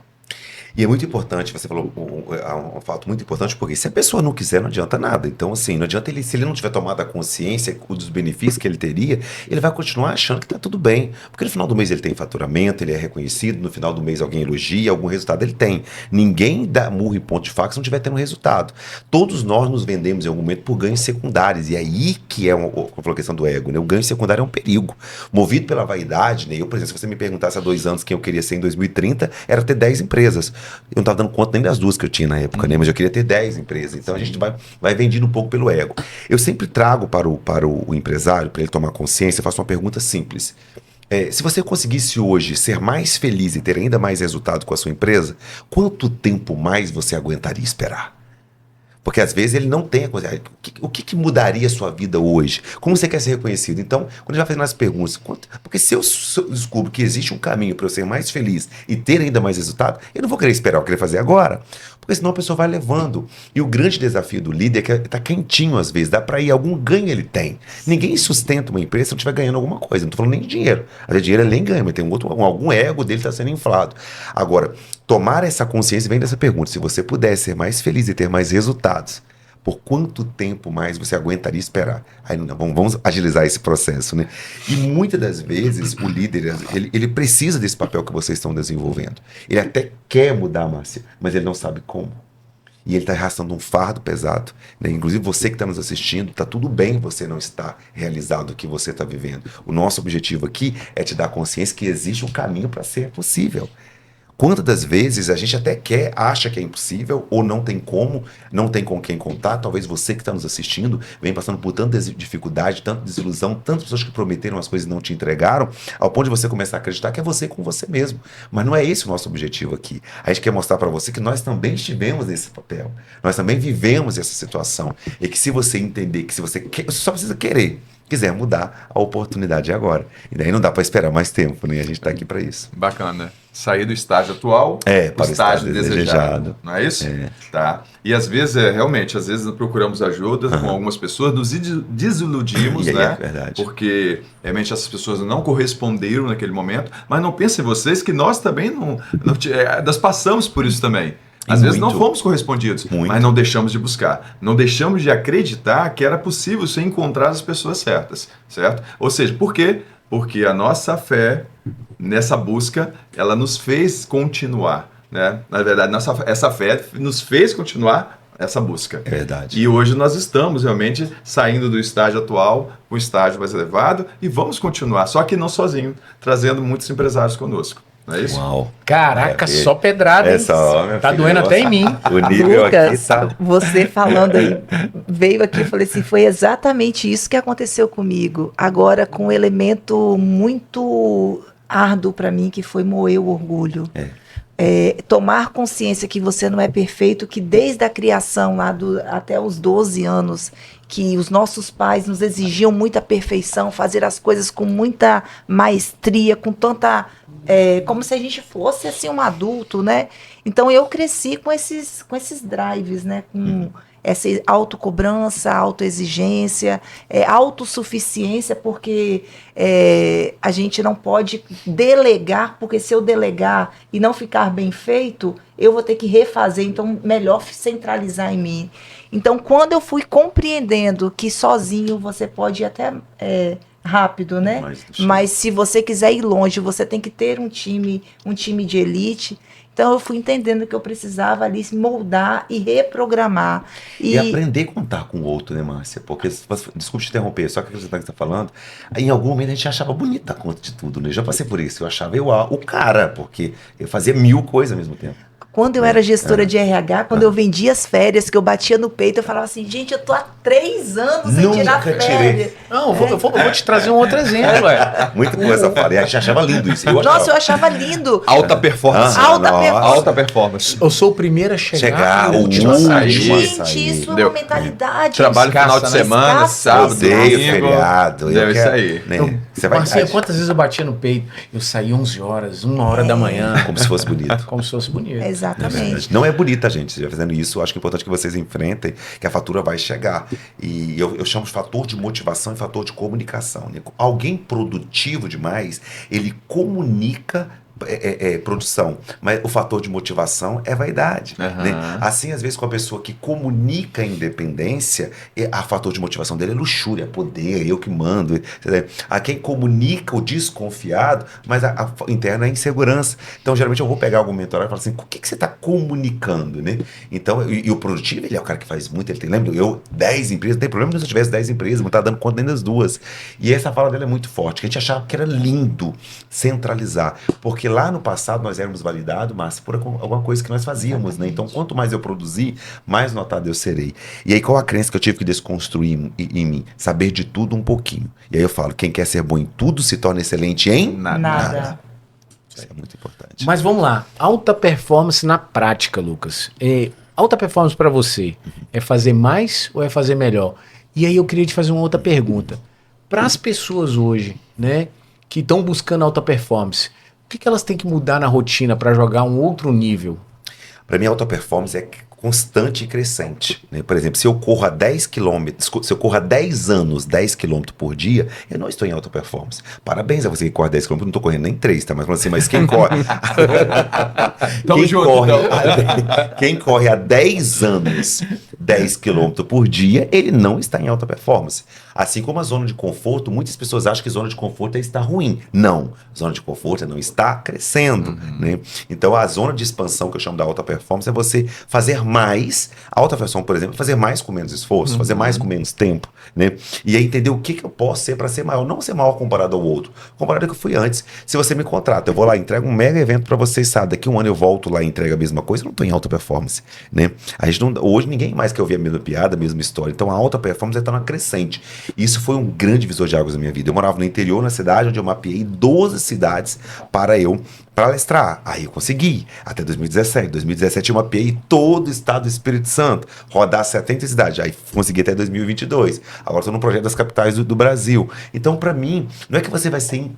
E é muito importante, você falou um fato muito importante, porque se a pessoa não quiser, não adianta nada. Então, assim, não adianta se ele não tiver tomado a consciência dos benefícios que ele teria, ele vai continuar achando que está tudo bem. Porque no final do mês ele tem faturamento, ele é reconhecido, no final do mês alguém elogia, algum resultado ele tem. Ninguém dá murro em ponto de faca se não tiver tendo resultado. Todos nós nos vendemos em algum momento por ganhos secundários, e aí que é a questão do ego, né? O ganho secundário é um perigo. Movido pela vaidade, né? Eu, por exemplo, se você me perguntasse há 2 anos quem eu queria ser em 2030, era ter 10 empresas. Eu não estava dando conta nem das 2 que eu tinha na época, né? Mas eu queria ter 10 empresas. Então a gente vai vendido um pouco pelo ego. Eu sempre trago para o empresário, para ele tomar consciência, eu faço uma pergunta simples. Se você conseguisse hoje ser mais feliz e ter ainda mais resultado com a sua empresa, quanto tempo mais você aguentaria esperar? Porque às vezes ele não tem a coisa. O que mudaria a sua vida hoje? Como você quer ser reconhecido? Então, quando a gente vai fazendo as perguntas, porque se eu descubro que existe um caminho para eu ser mais feliz e ter ainda mais resultado, eu não vou querer esperar, eu querer fazer agora. Porque senão a pessoa vai levando. E o grande desafio do líder é que está quentinho às vezes, dá para ir, algum ganho ele tem. Ninguém sustenta uma empresa se não estiver ganhando alguma coisa. Não estou falando nem de dinheiro. Às vezes dinheiro ele nem ganha, mas tem algum ego dele está sendo inflado. Agora, tomar essa consciência vem dessa pergunta. Se você puder ser mais feliz e ter mais resultados, por quanto tempo mais você aguentaria esperar? Aí, vamos agilizar esse processo, né? E muitas das vezes o líder, ele precisa desse papel que vocês estão desenvolvendo. Ele até quer mudar, Márcia, mas ele não sabe como. E ele está arrastando um fardo pesado, né? Inclusive você que está nos assistindo, está tudo bem você não estar realizado o que você está vivendo. O nosso objetivo aqui é te dar consciência que existe um caminho para ser possível. Quantas das vezes a gente até acha que é impossível, ou não tem como, não tem com quem contar. Talvez você que está nos assistindo vem passando por tanta dificuldade, tanta desilusão, tantas pessoas que prometeram as coisas e não te entregaram, ao ponto de você começar a acreditar que é você com você mesmo. Mas não é esse o nosso objetivo aqui. A gente quer mostrar para você que nós também estivemos nesse papel. Nós também vivemos essa situação. E que se você entender que se você só precisa querer, quiser mudar, a oportunidade é agora. E daí não dá para esperar mais tempo, né? A gente está aqui para isso. Bacana. Sair do estágio atual para o estágio desejado. Não é isso? É. Tá. E às vezes, realmente, às vezes nós procuramos ajuda com algumas pessoas, nos desiludimos, né? É verdade. Porque realmente essas pessoas não corresponderam naquele momento, mas não pensem vocês que nós também nós passamos por isso também. Às vezes não fomos correspondidos, mas não deixamos de buscar. Não deixamos de acreditar que era possível se encontrar as pessoas certas, certo? Ou seja, por quê? Porque a nossa fé nessa busca, ela nos fez continuar, né? Na verdade, essa fé nos fez continuar essa busca. É verdade. E hoje nós estamos realmente saindo do estágio atual para um estágio mais elevado e vamos continuar, só que não sozinho, trazendo muitos empresários conosco. Não é isso? Uau. Caraca, só pedrada, hein? Tá doendo até em mim. O nível Lucas, aqui tá... você falando aí, veio aqui e falei assim, foi exatamente isso que aconteceu comigo. Agora, com um elemento muito árduo para mim, que foi moer o orgulho. Tomar consciência que você não é perfeito, que desde a criação, até os 12 anos, que os nossos pais nos exigiam muita perfeição, fazer as coisas com muita maestria, com tanta... como se a gente fosse assim, um adulto, né? Então eu cresci com esses drives, né? Com essa autocobrança, autoexigência, autossuficiência, porque a gente não pode delegar, porque se eu delegar e não ficar bem feito, eu vou ter que refazer, então melhor centralizar em mim. Então, quando eu fui compreendendo que sozinho você pode ir até rápido, né? Mas se você quiser ir longe, você tem que ter um time de elite. Então eu fui entendendo que eu precisava ali moldar e reprogramar. E aprender a contar com o outro, né, Márcia? Porque, desculpe te interromper, só que você está falando, em algum momento a gente achava bonita a conta de tudo, né? Eu já passei por isso, eu achava o cara, porque eu fazia 1000 coisas ao mesmo tempo. Quando eu era gestora de RH, quando eu vendia as férias, que eu batia no peito, eu falava assim, gente, eu tô há 3 anos sem tirar férias. Não, eu vou te trazer um outro exemplo. Muito boa essa fala. E a gente achava lindo isso. Nossa, eu achava lindo. Alta performance. Alta performance. Eu sou o primeiro a chegar, o último a sair. Gente, isso é uma mentalidade. Trabalho final de semana, sábado, odeio feriado. Deu isso aí. Marcinha, quantas vezes eu batia no peito? Eu saí 11 horas, 1h da manhã. Como se fosse bonito. Como se fosse bonito. Exatamente. Não é bonita, gente. Se fazendo isso, eu acho que é importante que vocês enfrentem, que a fatura vai chegar. E eu chamo de fator de motivação e fator de comunicação. Né? Alguém produtivo demais, ele comunica produção, mas o fator de motivação é vaidade. Né? Assim, às vezes, com a pessoa que comunica a independência, a fator de motivação dele é luxúria, poder, eu que mando. A quem comunica o desconfiado, mas a interna é insegurança. Então, geralmente, eu vou pegar algum mentorado e falar assim, o que você está comunicando? Né? Então, e o produtivo, ele é o cara que faz muito, ele tem, lembra? 10 empresas, não tem problema se eu tivesse 10 empresas, não tá dando conta nem das 2. E essa fala dela é muito forte, que a gente achava que era lindo centralizar, porque lá no passado nós éramos validados, mas por alguma coisa que nós fazíamos, né? Então, quanto mais eu produzir, mais notado eu serei. E aí, qual a crença que eu tive que desconstruir em mim? Saber de tudo um pouquinho. E aí eu falo, quem quer ser bom em tudo se torna excelente em nada. Isso é muito importante. Mas vamos lá, alta performance na prática, Lucas. alta performance para você é fazer mais ou é fazer melhor? E aí eu queria te fazer uma outra pergunta. Para as pessoas hoje, né, que estão buscando alta performance, o que elas têm que mudar na rotina para jogar um outro nível? Para mim, a alta performance é constante e crescente, né? Por exemplo, se eu corro a 10 quilômetros, se eu corro há 10 anos, 10 quilômetros por dia, eu não estou em alta performance. Parabéns a você que corre 10 quilômetros, não estou correndo nem 3, tá? Mas quem corre... quem corre há 10 anos, 10 quilômetros por dia, ele não está em alta performance. Assim como a zona de conforto, muitas pessoas acham que zona de conforto é estar ruim. Não, zona de conforto é não estar crescendo, né? Então, a zona de expansão que eu chamo da alta performance é você fazer mais, a alta performance, por exemplo, fazer mais com menos esforço, fazer mais com menos tempo, né? E aí entender o que eu posso ser para ser maior, não ser maior comparado ao outro, comparado ao que eu fui antes. Se você me contrata, eu vou lá, entrego um mega evento para vocês, sabe? Daqui um ano eu volto lá e entrego a mesma coisa, eu não estou em alta performance, né? A gente não, hoje ninguém mais quer ouvir a mesma piada, a mesma história. Então a alta performance está na crescente. Isso foi um grande divisor de águas na minha vida. Eu morava no interior, na cidade onde eu mapeei 12 cidades para eu palestrar. Aí eu consegui, até 2017. 2017 eu mapeei todo o estado do Espírito Santo, rodar 70 cidades. Aí consegui até 2022. Agora estou no projeto das capitais do Brasil. Então, para mim, não é que você vai ser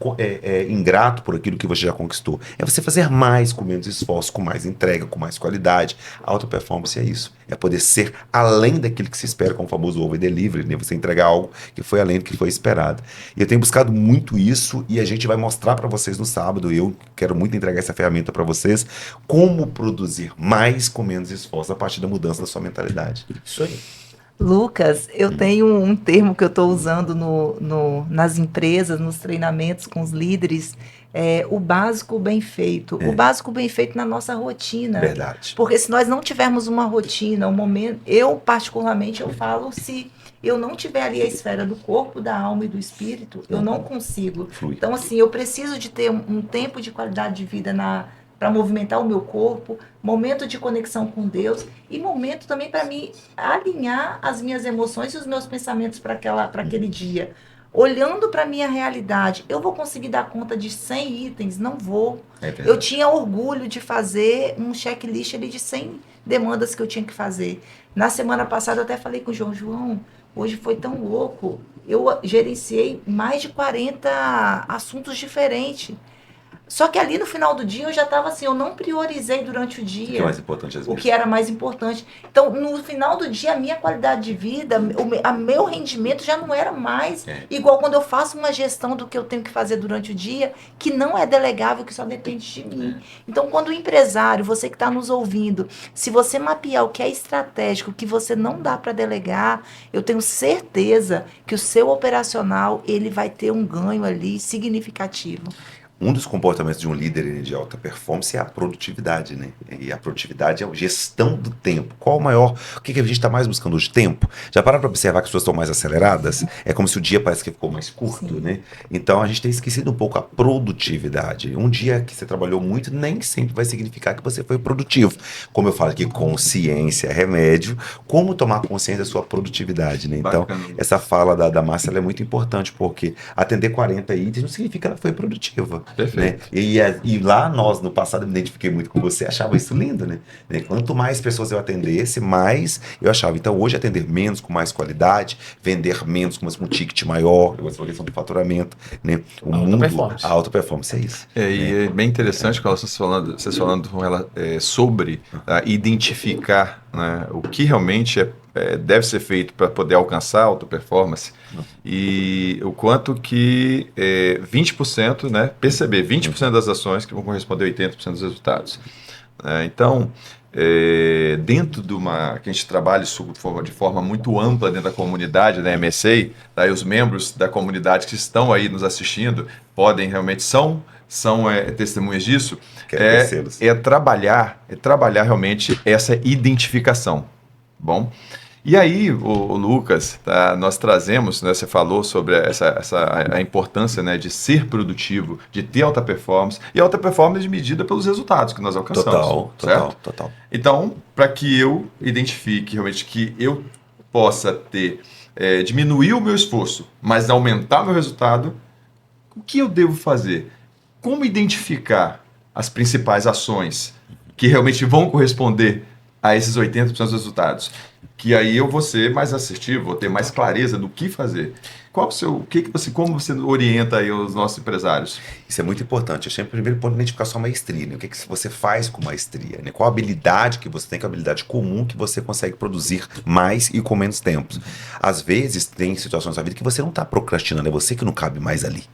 ingrato por aquilo que você já conquistou. É você fazer mais com menos esforço, com mais entrega, com mais qualidade. A alta performance é isso. É poder ser além daquilo que se espera, com o famoso over delivery, né? Você entregar algo que foi além do que foi esperado. E eu tenho buscado muito isso e a gente vai mostrar para vocês no sábado. Eu quero muito entregar essa ferramenta para vocês, como produzir mais com menos esforço a partir da mudança da sua mentalidade. Isso aí. Lucas, eu tenho um termo que eu estou usando nas empresas, nos treinamentos com os líderes, o básico bem feito. O básico bem feito na nossa rotina. Verdade. Porque se nós não tivermos uma rotina, um momento, eu particularmente eu falo, se eu não tiver ali a esfera do corpo, da alma e do espírito, eu não consigo. Flui. Então, assim, eu preciso de ter um tempo de qualidade de vida para movimentar o meu corpo, momento de conexão com Deus e momento também para me alinhar as minhas emoções e os meus pensamentos para aquele dia. Olhando para a minha realidade, eu vou conseguir dar conta de 100 itens? Não vou. Eu tinha orgulho de fazer um checklist ali de 100 demandas que eu tinha que fazer. Na semana passada eu até falei com o João, hoje foi tão louco, eu gerenciei mais de 40 assuntos diferentes. Só que ali no final do dia eu já estava assim, eu não priorizei durante o dia. O que é mais importante às O vezes. que era mais importante. Então, no final do dia, a minha qualidade de vida, meu rendimento já não era mais igual quando eu faço uma gestão do que eu tenho que fazer durante o dia, que não é delegável, que só depende de mim. Então, quando o empresário, você que está nos ouvindo, se você mapear o que é estratégico, o que você não dá para delegar, eu tenho certeza que o seu operacional, ele vai ter um ganho ali significativo. Um dos comportamentos de um líder de alta performance é a produtividade, né? E a produtividade é a gestão do tempo. Qual o maior... O que a gente está mais buscando hoje? Tempo. Já pararam para observar que as pessoas estão mais aceleradas? É como se o dia parece que ficou mais curto, né? Então, a gente tem esquecido um pouco a produtividade. Um dia que você trabalhou muito nem sempre vai significar que você foi produtivo. Como eu falo aqui, consciência é remédio. Como tomar consciência da sua produtividade, né? Então, essa fala da Márcia ela é muito importante, porque atender 40 itens não significa que ela foi produtiva. Né? E lá nós, no passado, eu me identifiquei muito com você, achava isso lindo, né? Quanto mais pessoas eu atendesse, mais eu achava. Então, hoje, atender menos com mais qualidade, vender menos com um ticket maior, essa questão do faturamento, né? A alta performance é isso. E é bem interessante quando vocês falando sobre identificar, né, o que realmente deve ser feito para poder alcançar a alta performance e o quanto que 20%, né, perceber 20% das ações que vão corresponder a 80% dos resultados. Então, dentro de que a gente trabalha isso de forma muito ampla dentro da comunidade da MSA, tá, e os membros da comunidade que estão aí nos assistindo podem realmente são testemunhas disso, é trabalhar realmente essa identificação. Bom, e aí, o Lucas, tá, nós trazemos, né, você falou sobre a importância, né, de ser produtivo, de ter alta performance, e alta performance medida pelos resultados que nós alcançamos. Total. Então, para que eu identifique realmente que eu possa diminuir o meu esforço, mas aumentar meu resultado, o que eu devo fazer? Como identificar as principais ações que realmente vão corresponder a esses 80% dos resultados? Que aí eu vou ser mais assertivo, vou ter mais clareza do que fazer. Qual o seu, como você orienta aí os nossos empresários? Isso é muito importante. Eu sempre primeiro ponto identificar sua maestria, né? O que você faz com maestria, né? Qual a habilidade que você tem, que é a habilidade comum que você consegue produzir mais e com menos tempo. Às vezes tem situações na vida que você não está procrastinando, é você que não cabe mais ali.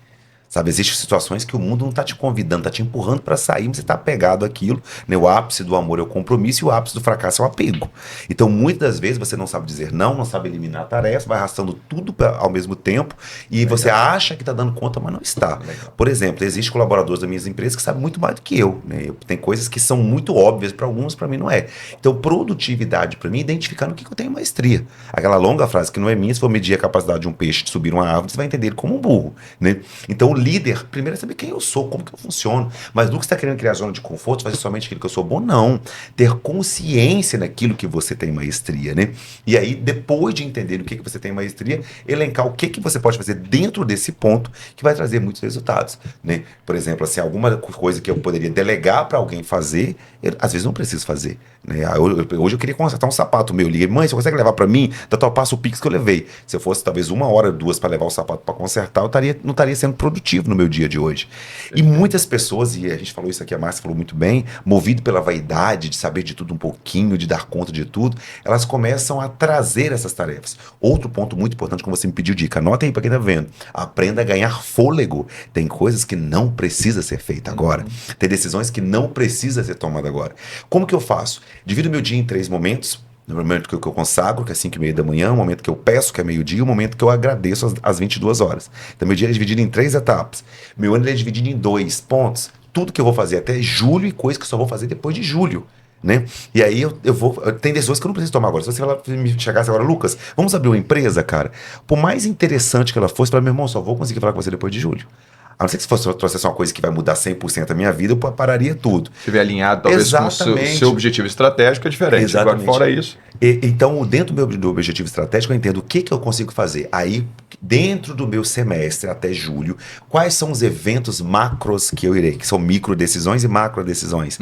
Sabe, existem situações que o mundo não está te convidando, está te empurrando para sair, mas você está apegado àquilo, né? O ápice do amor é o compromisso e o ápice do fracasso é o apego. Então, muitas das vezes, você não sabe dizer não sabe eliminar tarefas, vai arrastando tudo ao mesmo tempo e você acha que está dando conta, mas não está. Por exemplo, existem colaboradores das minhas empresas que sabem muito mais do que eu, né? Tem coisas que são muito óbvias para alguns, para mim não é. Então, produtividade para mim é identificar no que eu tenho maestria. Aquela longa frase que não é minha, se for medir a capacidade de um peixe de subir uma árvore, você vai entender ele como um burro, né? Então, líder, primeiro é saber quem eu sou, como que eu funciono. Mas Lucas está querendo criar zona de conforto, fazer somente aquilo que eu sou bom? Não. Ter consciência naquilo que você tem maestria, né? E aí, depois de entender o que você tem maestria, elencar o que você pode fazer dentro desse ponto que vai trazer muitos resultados, né? Por exemplo, assim, alguma coisa que eu poderia delegar para alguém fazer, às vezes não preciso fazer, né? Hoje eu queria consertar um sapato meu. Liguei, mãe, você consegue levar para mim? Eu passo o Pix que eu levei. Se eu fosse talvez 1 hora, 2 para levar o sapato para consertar, eu não estaria sendo produtivo no meu dia de hoje. E muitas pessoas, e a gente falou isso aqui, a Márcia falou muito bem, movido pela vaidade de saber de tudo um pouquinho, de dar conta de tudo, elas começam a trazer essas tarefas. Outro ponto muito importante, como você me pediu dica, anota aí para quem tá vendo, aprenda a ganhar fôlego. Tem coisas que não precisa ser feita agora. Tem decisões que não precisa ser tomada agora. Como que eu faço? Divido meu dia em 3 momentos. No momento que eu consagro, que é 5:30 da manhã, o momento que eu peço, que é meio-dia, e o momento que eu agradeço às 22 horas. Então, meu dia é dividido em 3 etapas. Meu ano é dividido em 2 pontos. Tudo que eu vou fazer até julho e coisas que eu só vou fazer depois de julho, né? E aí tem decisões que eu não preciso tomar agora. Se você me chegasse agora, Lucas, vamos abrir uma empresa, cara? Por mais interessante que ela fosse, para meu irmão, só vou conseguir falar com você depois de julho. A não ser que se fosse trouxesse uma coisa que vai mudar 100% a minha vida, eu pararia tudo. Se estiver alinhado, talvez, com o seu objetivo estratégico, é diferente. Exatamente. Agora, fora isso... Então, dentro do objetivo estratégico, eu entendo o que eu consigo fazer. Aí, dentro do meu semestre, até julho, quais são os eventos macros que eu irei, que são micro decisões e macro decisões.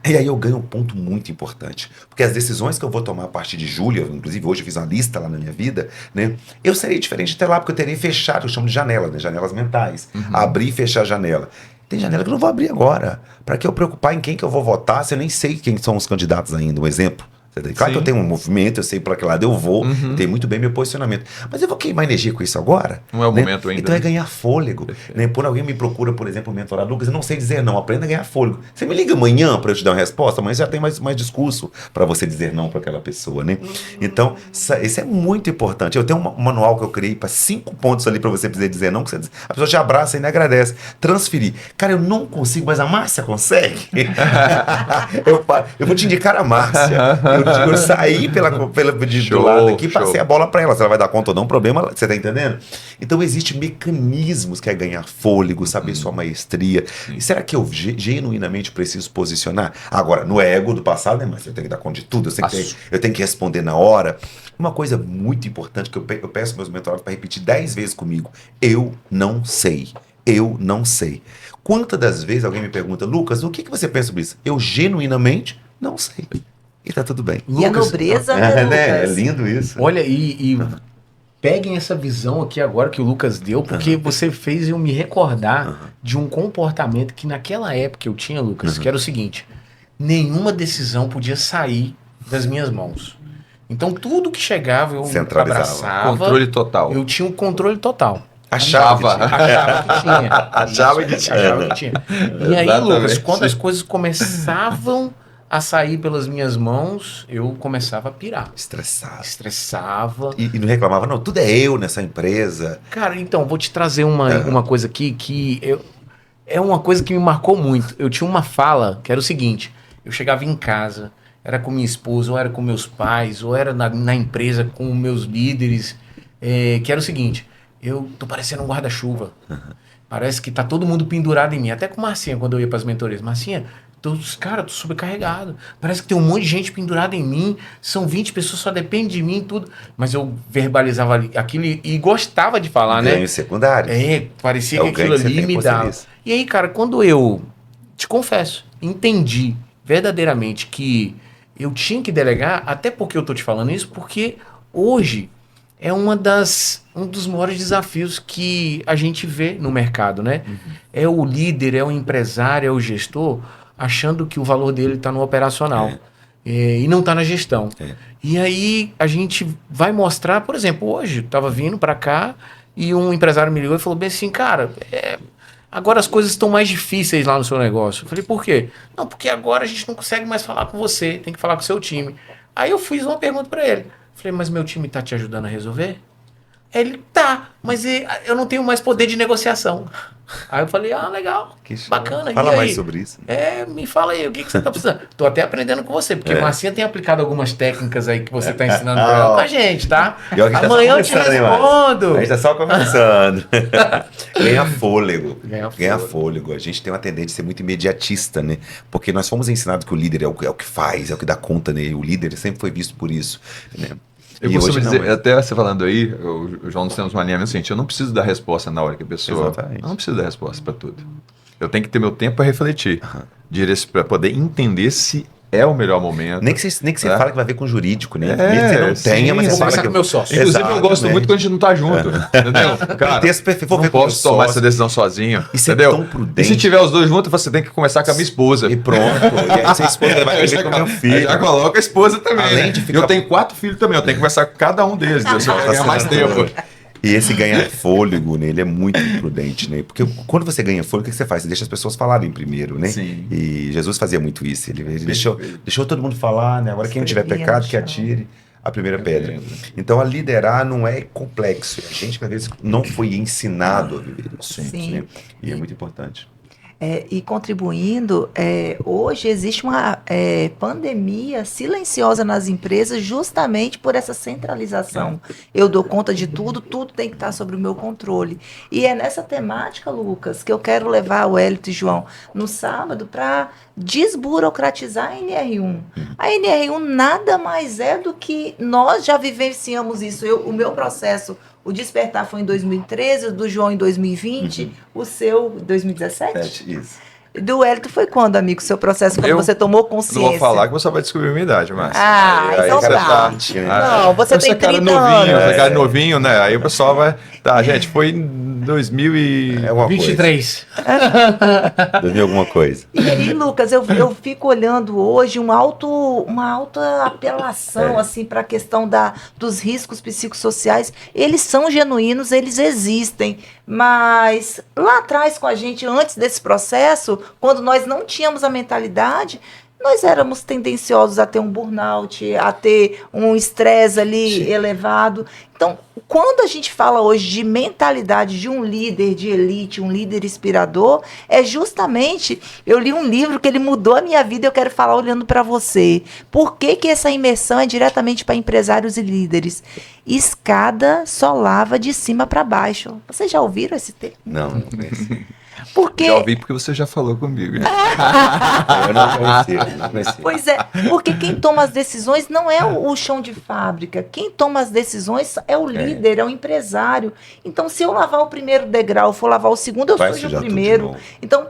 E aí eu ganho um ponto muito importante. Porque as decisões que eu vou tomar a partir de julho, inclusive hoje eu fiz uma lista lá na minha vida, né? Eu serei diferente até lá, porque eu terei fechado, eu chamo de janela, né? Janelas mentais. Abrir e fechar a janela. Tem janela que eu não vou abrir agora. Para que eu preocupar em quem que eu vou votar se eu nem sei quem são os candidatos ainda? Um exemplo. Claro que eu tenho um movimento, eu sei para que lado eu vou, eu tenho muito bem meu posicionamento. Mas eu vou queimar energia com isso agora? Não é o momento ainda. Então é ganhar fôlego. Né? Quando alguém me procura, por exemplo, mentorado, Lucas, eu não sei dizer não, aprenda a ganhar fôlego. Você me liga amanhã para eu te dar uma resposta, amanhã já tem mais discurso para você dizer não para aquela pessoa, né? Então, isso é muito importante. Eu tenho um manual que eu criei para 5 pontos ali para você dizer não, que a pessoa te abraça e ainda agradece. Transferir. Cara, eu não consigo, mas a Márcia consegue. Eu vou te indicar a Márcia. Eu saí do lado aqui, passei a bola para ela. Se ela vai dar conta ou não, problema, você tá entendendo? Então, existem mecanismos que é ganhar fôlego, saber sua maestria. E será que eu genuinamente preciso posicionar? Agora, no ego do passado, né, mas eu tenho que dar conta de tudo, eu tenho que responder na hora. Uma coisa muito importante que eu peço meus mentorados para repetir 10 vezes comigo: eu não sei. Eu não sei. Quantas das vezes alguém me pergunta, Lucas, o que você pensa sobre isso? Eu genuinamente não sei. E tá tudo bem. E Lucas, a nobreza, né, Lucas? É lindo isso. Olha, e peguem essa visão aqui agora que o Lucas deu, porque você fez eu me recordar de um comportamento que naquela época eu tinha, Lucas, que era o seguinte: nenhuma decisão podia sair das minhas mãos. Então tudo que chegava eu abraçava. Controle total. Eu tinha um controle total. Achava que tinha. Achava que tinha. E aí, Exatamente. Lucas, quando as coisas começavam a sair pelas minhas mãos, eu começava a pirar. Estressava. E não reclamava, não, tudo é eu nessa empresa. Cara, então, vou te trazer uma coisa aqui que é uma coisa que me marcou muito. Eu tinha uma fala que era o seguinte: eu chegava em casa, era com minha esposa, ou era com meus pais, ou era na empresa com meus líderes, que era o seguinte: eu tô parecendo um guarda-chuva. Parece que tá todo mundo pendurado em mim. Até com Marcinha, quando eu ia pras mentorias. Marcinha, cara, tô sobrecarregado. Parece que tem um monte de gente pendurada em mim. São 20 pessoas, só depende de mim e tudo. Mas eu verbalizava aquilo e gostava de falar, né? Ganhos secundários. Parecia que aquilo ali me dava. E aí, cara, quando eu, te confesso, entendi verdadeiramente que eu tinha que delegar, até porque eu tô te falando isso, porque hoje é um dos maiores desafios que a gente vê no mercado, né? É o líder, é o empresário, é o gestor, achando que o valor dele está no operacional. E não está na gestão. E aí a gente vai mostrar, por exemplo, hoje, eu estava vindo para cá e um empresário me ligou e falou bem assim, cara, agora as coisas estão mais difíceis lá no seu negócio. Eu falei, por quê? Não, porque agora a gente não consegue mais falar com você, tem que falar com o seu time. Aí eu fiz uma pergunta para ele. Falei, mas meu time tá te ajudando a resolver? Ele, tá, mas eu não tenho mais poder de negociação. Aí eu falei, legal, bacana. Fala e aí? mais sobre isso. Me fala aí, o que você tá precisando? Tô até aprendendo com você, porque Marcinha tem aplicado algumas técnicas aí que você tá ensinando pra ela com a gente, tá? Amanhã eu te respondo. A gente tá só começando. Ganha fôlego. Ganha fôlego. A gente tem uma tendência a ser muito imediatista, né? Porque nós fomos ensinados que o líder é o que faz, é o que dá conta, né? E o líder sempre foi visto por isso, né? Eu costumo dizer, até você falando aí, o João, nós temos uma linha seguinte, eu não preciso dar resposta na hora que a pessoa... Exatamente. Eu não preciso dar resposta para tudo. Eu tenho que ter meu tempo para refletir, para poder entender se é o melhor momento. Nem que você fala que vai ver com o jurídico, né? Mesmo que você não tenha, mas você fala com meu sócio. Inclusive, eu gosto muito quando a gente não tá junto. Entendeu? Cara, não posso tomar essa decisão sozinho. Isso entendeu? É tão prudente. E se tiver os dois juntos, você tem que conversar com a minha esposa. E pronto. E aí sua esposa vai viver com o meu filho. Já coloca a esposa também. Além de ficar... Eu tenho 4 filhos também, eu tenho que conversar com cada um deles. Você vai ganhar mais tempo. E esse ganhar fôlego, né, ele é muito imprudente, né? Porque quando você ganha fôlego, o que você faz? Você deixa as pessoas falarem primeiro, né? Sim. E Jesus fazia muito isso. Ele deixou todo mundo falar, né? Agora quem não tiver pecado, que atire a primeira pedra. Então, a liderar não é complexo. A gente, às vezes, não foi ensinado a viver isso. Né? E é muito importante. E contribuindo, hoje existe uma pandemia silenciosa nas empresas justamente por essa centralização. Eu dou conta de tudo, tudo tem que estar sob o meu controle. E é nessa temática, Lucas, que eu quero levar o Hélito e João no sábado para desburocratizar a NR1. A NR1 nada mais é do que nós já vivenciamos isso. O meu processo, o Despertar foi em 2013, o do João em 2020, o seu 2017? Isso. Do Hélito foi quando, amigo, o seu processo, quando você tomou consciência? Não vou falar que você vai descobrir a minha idade, mas... então tá. Não, você tem 30 novinho, anos. Você cara novinho, né? Aí o pessoal vai... Tá, gente, foi em 2023. 2000 alguma coisa. E aí, Lucas, eu fico olhando hoje uma alta apelação assim, para a questão dos riscos psicossociais. Eles são genuínos, eles existem. Mas lá atrás com a gente, antes desse processo, quando nós não tínhamos a mentalidade, nós éramos tendenciosos a ter um burnout, a ter um estresse ali elevado. Então, quando a gente fala hoje de mentalidade de um líder de elite, um líder inspirador, é justamente, eu li um livro que ele mudou a minha vida e eu quero falar olhando para você. Por que essa imersão é diretamente para empresários e líderes? Escada só lava de cima para baixo. Vocês já ouviram esse termo? Não conheci. Já ouvi porque você já falou comigo. Eu não conheci. Pois é, porque quem toma as decisões não é o chão de fábrica. Quem toma as decisões é o líder, é o empresário. Então, se eu lavar o primeiro degrau, for lavar o segundo, eu sujo o primeiro. Então,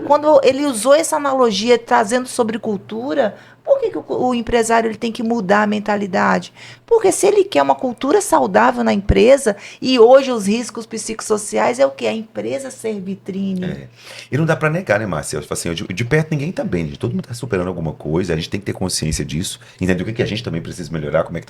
quando ele usou essa analogia trazendo sobre cultura, por que o empresário ele tem que mudar a mentalidade? Porque se ele quer uma cultura saudável na empresa, e hoje os riscos psicossociais é o que? A empresa ser vitrine. E não dá pra negar, né, Márcia? Assim, de perto ninguém tá bem, todo mundo tá superando alguma coisa, a gente tem que ter consciência disso, entender o que a gente também precisa melhorar, como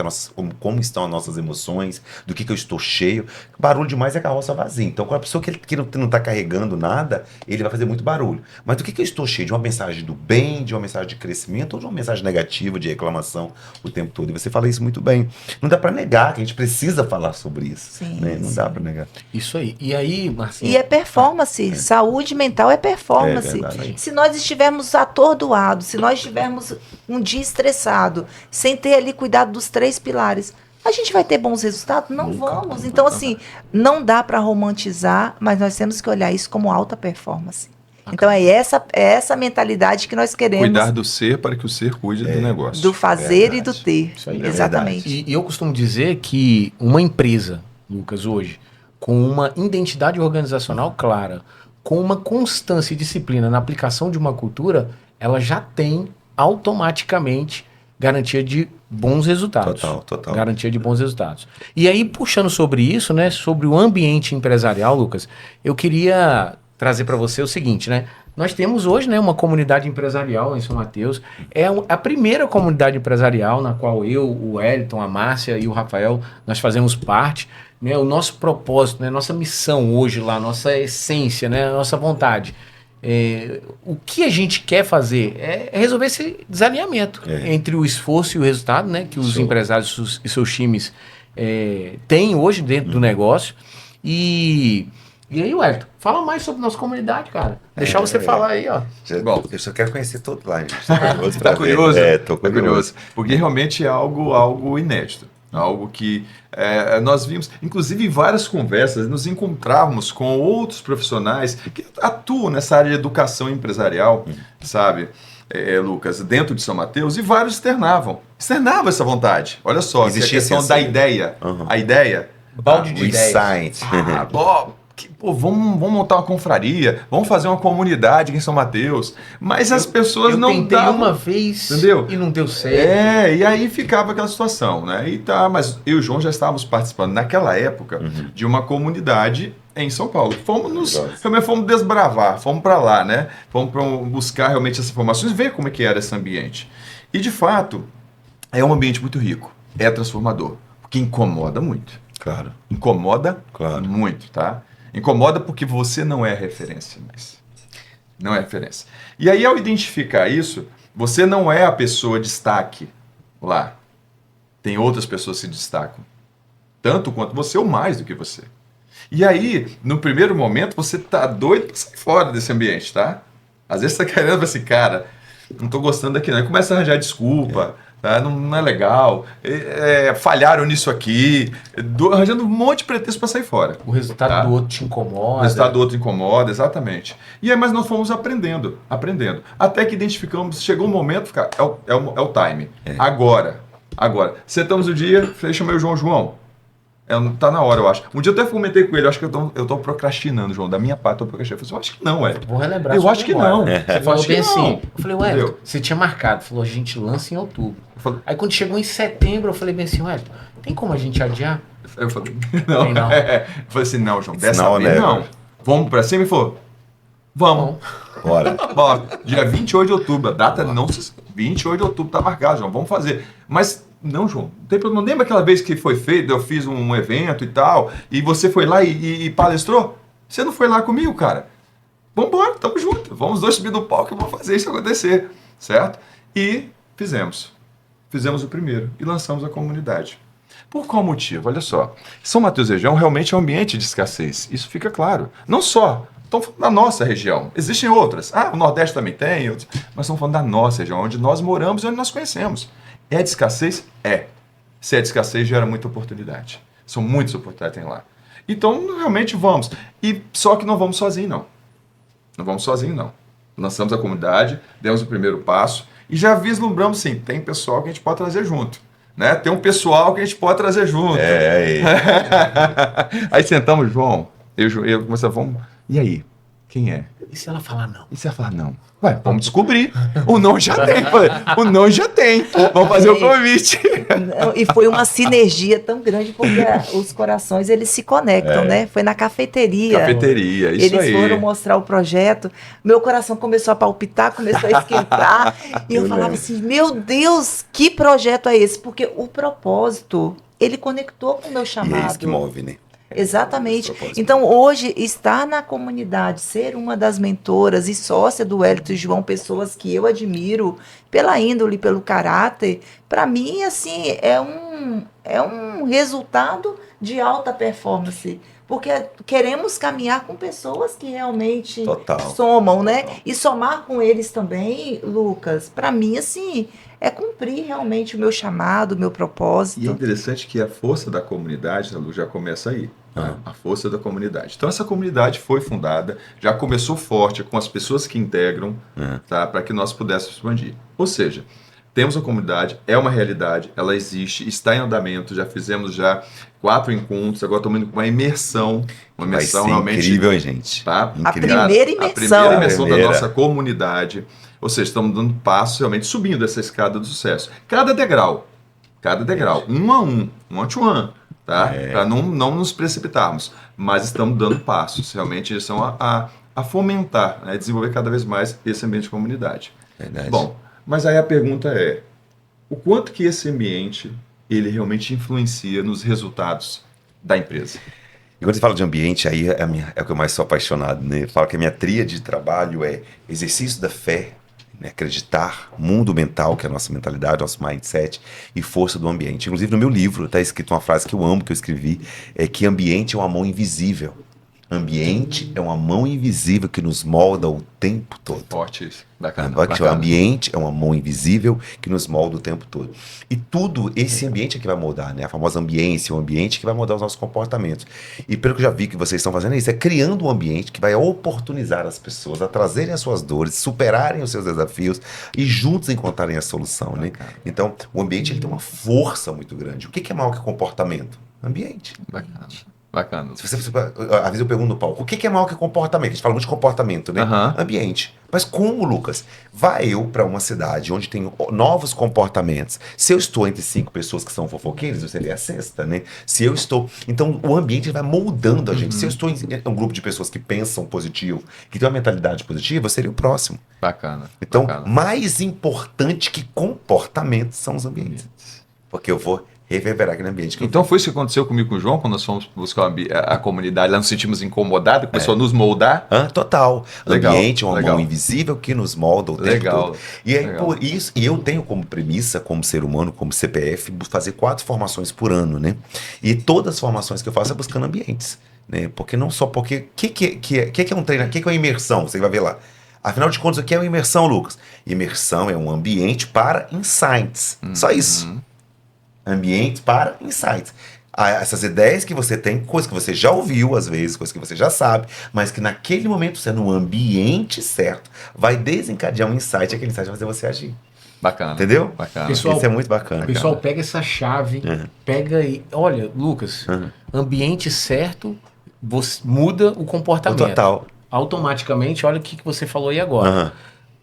como estão as nossas emoções, do que eu estou cheio. Barulho demais é carroça vazia. Então, com a pessoa que não tá carregando nada, ele vai fazer muito barulho. Mas do que eu estou cheio? De uma mensagem do bem, de uma mensagem de crescimento ou de uma mensagem negativa, de reclamação o tempo todo? E você fala isso muito bem. Não dá pra negar que a gente precisa falar sobre isso. Sim, né? Não dá pra negar. Isso aí. E aí, Marcinha... E é performance. Saúde mental é performance. Se nós estivermos atordoados, se nós estivermos um dia estressado, sem ter ali cuidado dos 3 pilares, a gente vai ter bons resultados? Não vamos. Então, assim, não dá para romantizar, mas nós temos que olhar isso como alta performance. Então, é essa mentalidade que nós queremos. Cuidar do ser para que o ser cuide do negócio. Do fazer e do ter. Isso aí, exatamente. E eu costumo dizer que uma empresa, Lucas, hoje, com uma identidade organizacional clara, com uma constância e disciplina na aplicação de uma cultura, ela já tem automaticamente garantia de bons resultados. Total. Garantia de bons resultados. E aí, puxando sobre isso, né, sobre o ambiente empresarial, Lucas, eu queria trazer para você o seguinte, né? Nós temos hoje, né, uma comunidade empresarial em São Mateus. É a primeira comunidade empresarial na qual eu, o Wellington, a Márcia e o Rafael, nós fazemos parte. Né, o nosso propósito, né, nossa missão hoje lá, nossa essência, né, a nossa vontade. O que a gente quer fazer é resolver esse desalinhamento entre o esforço e o resultado, né, que os empresários e seus times têm hoje dentro do negócio. E aí, Wellington, fala mais sobre nossa comunidade, cara. Deixar você falar aí, ó. Bom, eu só quero conhecer todo lá, gente. Tô curioso Tá curioso? Tô curioso. Porque realmente é algo inédito. Algo que nós vimos, inclusive em várias conversas, nos encontrávamos com outros profissionais que atuam nessa área de educação empresarial, sabe, Lucas, dentro de São Mateus, e vários externavam essa vontade. Olha só, existia a questão da ideia, a ideia... Balde de ideias. Vamos montar uma confraria, vamos fazer uma comunidade aqui em São Mateus, mas as pessoas não tentei davam, uma vez, entendeu? E não deu certo. E aí ficava aquela situação, né? Mas eu e o João já estávamos participando naquela época de uma comunidade em São Paulo. Fomos desbravar, fomos para lá, né? Fomos buscar realmente essas informações, ver como é que era esse ambiente. E de fato, é um ambiente muito rico, é transformador, porque incomoda muito. Claro. Incomoda muito, tá? Incomoda porque você não é referência mais. Não é referência. E aí, ao identificar isso, você não é a pessoa destaque lá. Tem outras pessoas que se destacam. Tanto quanto você ou mais do que você. E aí, no primeiro momento, você tá doido pra sair fora desse ambiente, tá? Às vezes você tá querendo assim, cara, não tô gostando daqui não. E começa a arranjar desculpa. Tá? Não é legal, falharam nisso aqui, arranjando um monte de pretexto para sair fora. O resultado do outro te incomoda. O resultado do outro incomoda, exatamente. E aí, mas nós fomos aprendendo, até que identificamos, chegou um momento, é o time. Agora, sentamos o dia, chamei o João. Tá na hora, eu acho. Um dia eu até comentei com ele, eu acho que eu tô procrastinando, João. Da minha parte, eu tô procrastinando. Eu falei, acho que não, Vou relembrar. Eu acho que não. Você falou bem assim. Eu falei, ué, entendeu? você tinha marcado. Falou, a gente lança em outubro. Aí quando chegou em setembro, eu falei bem assim, ué, tem como a gente adiar? Eu falei, não. Não. Eu falei assim, não, João, dessa vez não. Vamos pra cima e falou, vamos. Bora. Dia 28 de outubro, a data não se... 28 de outubro tá marcado, João, vamos fazer. Mas, não, João, não tem problema. Lembra aquela vez que foi feito, eu fiz um evento e tal, e você foi lá e palestrou? Você não foi lá comigo, cara? Vambora, tamo junto. Vamos dois subir no palco e vamos fazer isso acontecer, certo? E fizemos o primeiro e lançamos a comunidade. Por qual motivo? Olha só, São Mateus região realmente é um ambiente de escassez, isso fica claro. Não só, estamos falando da nossa região, existem outras. O Nordeste também tem, outros, mas estamos falando da nossa região, onde nós moramos e onde nós conhecemos. É de escassez? É. Se é de escassez, gera muita oportunidade. São muitas oportunidades que tem lá. Então, realmente vamos. Só que não vamos sozinhos, não. Não vamos sozinhos, não. Lançamos a comunidade, demos o primeiro passo e já vislumbramos, sim, tem pessoal que a gente pode trazer junto. Né? Tem um pessoal que a gente pode trazer junto. Aí sentamos, João, eu começamos, vamos... E aí? Quem é? E se ela falar não? E se ela falar não? Ué, vamos descobrir. O não já tem. O não já tem. Vamos fazer o convite. E foi uma sinergia tão grande, porque os corações, eles se conectam, né? Foi na cafeteria. Cafeteria, isso aí. Eles foram mostrar o projeto. Meu coração começou a palpitar, começou a esquentar. E eu falava assim, meu Deus, que projeto é esse? Porque o propósito, ele conectou com o meu chamado. E é isso que move, né? Exatamente. Então, hoje, estar na comunidade, ser uma das mentoras e sócia do Wellington e João, pessoas que eu admiro pela índole, pelo caráter, para mim, assim, é um resultado de alta performance. Porque queremos caminhar com pessoas que realmente somam, né? E somar com eles também, Lucas, para mim, assim, é cumprir realmente o meu chamado, o meu propósito. E é interessante que a força da comunidade, Lu, já começa aí. A força da comunidade. Então, essa comunidade foi fundada, já começou forte com as pessoas que integram, tá? Para que nós pudéssemos expandir. Ou seja, temos a comunidade, é uma realidade, ela existe, está em andamento, já fizemos 4 encontros, agora estamos indo com uma imersão. Uma imersão vai ser realmente incrível, hein, gente? Tá? A primeira imersão. Da nossa comunidade. Ou seja, estamos dando passos, realmente subindo essa escada do sucesso. Cada degrau, um a um, one to one, tá? Para não nos precipitarmos, mas estamos dando passos, realmente em direção a fomentar, né? Desenvolver cada vez mais esse ambiente de comunidade. Verdade. Bom, mas aí a pergunta é, o quanto que esse ambiente, ele realmente influencia nos resultados da empresa? E quando você fala de ambiente, aí é o que eu mais sou apaixonado, né? Eu falo que a minha tríade de trabalho é exercício da fé, né? Acreditar, mundo mental, que é a nossa mentalidade, nosso mindset, e força do ambiente. Inclusive no meu livro está escrito uma frase que eu amo, que eu escrevi, é que ambiente é uma mão invisível. Ambiente é uma mão invisível que nos molda o tempo todo. Forte isso. Bacana. O ambiente é uma mão invisível que nos molda o tempo todo. E tudo, esse ambiente é que vai moldar, né? A famosa ambiência, o ambiente que vai mudar os nossos comportamentos. E pelo que eu já vi que vocês estão fazendo isso, é criando um ambiente que vai oportunizar as pessoas a trazerem as suas dores, superarem os seus desafios e juntos encontrarem a solução, né? Então, o ambiente ele tem uma força muito grande. O que é maior que comportamento? Ambiente. Bacana. Às vezes eu pergunto no palco, o que é maior que comportamento? A gente fala muito de comportamento, né? Ambiente. Mas como, Lucas? Vai eu para uma cidade onde tem novos comportamentos. Se eu estou entre 5 pessoas que são fofoqueiras, eu seria a sexta, né? Se eu estou... Então, o ambiente vai moldando a gente. Se eu estou em um grupo de pessoas que pensam positivo, que tem uma mentalidade positiva, eu seria o próximo. Bacana. Então, mais importante que comportamento são os ambientes. Porque eu vou reverberar aquele ambiente. Então foi isso que aconteceu comigo com o João, quando nós fomos buscar a comunidade, lá nos sentimos incomodados, começou a nos moldar. Total. Legal, Ambiente é uma mão invisível que nos molda o tempo todo. E aí, por isso, e eu tenho como premissa, como ser humano, como CPF, fazer 4 formações por ano, né? E todas as formações que eu faço é buscando ambientes, né? Porque não só porque... O que é um treino? O que é uma imersão? Você vai ver lá. Afinal de contas, o que é uma imersão, Lucas? Imersão é um ambiente para insights. Só isso. Ambiente para insights. Essas ideias que você tem, coisas que você já ouviu às vezes, coisas que você já sabe, mas que naquele momento, você no ambiente certo, vai desencadear um insight, e aquele insight vai fazer você agir. Bacana. Entendeu? Bacana. Pessoal, isso é muito bacana. Pessoal, pega essa chave, pega e... Olha, Lucas, ambiente certo, você muda o comportamento. Total. Automaticamente, olha o que você falou aí agora.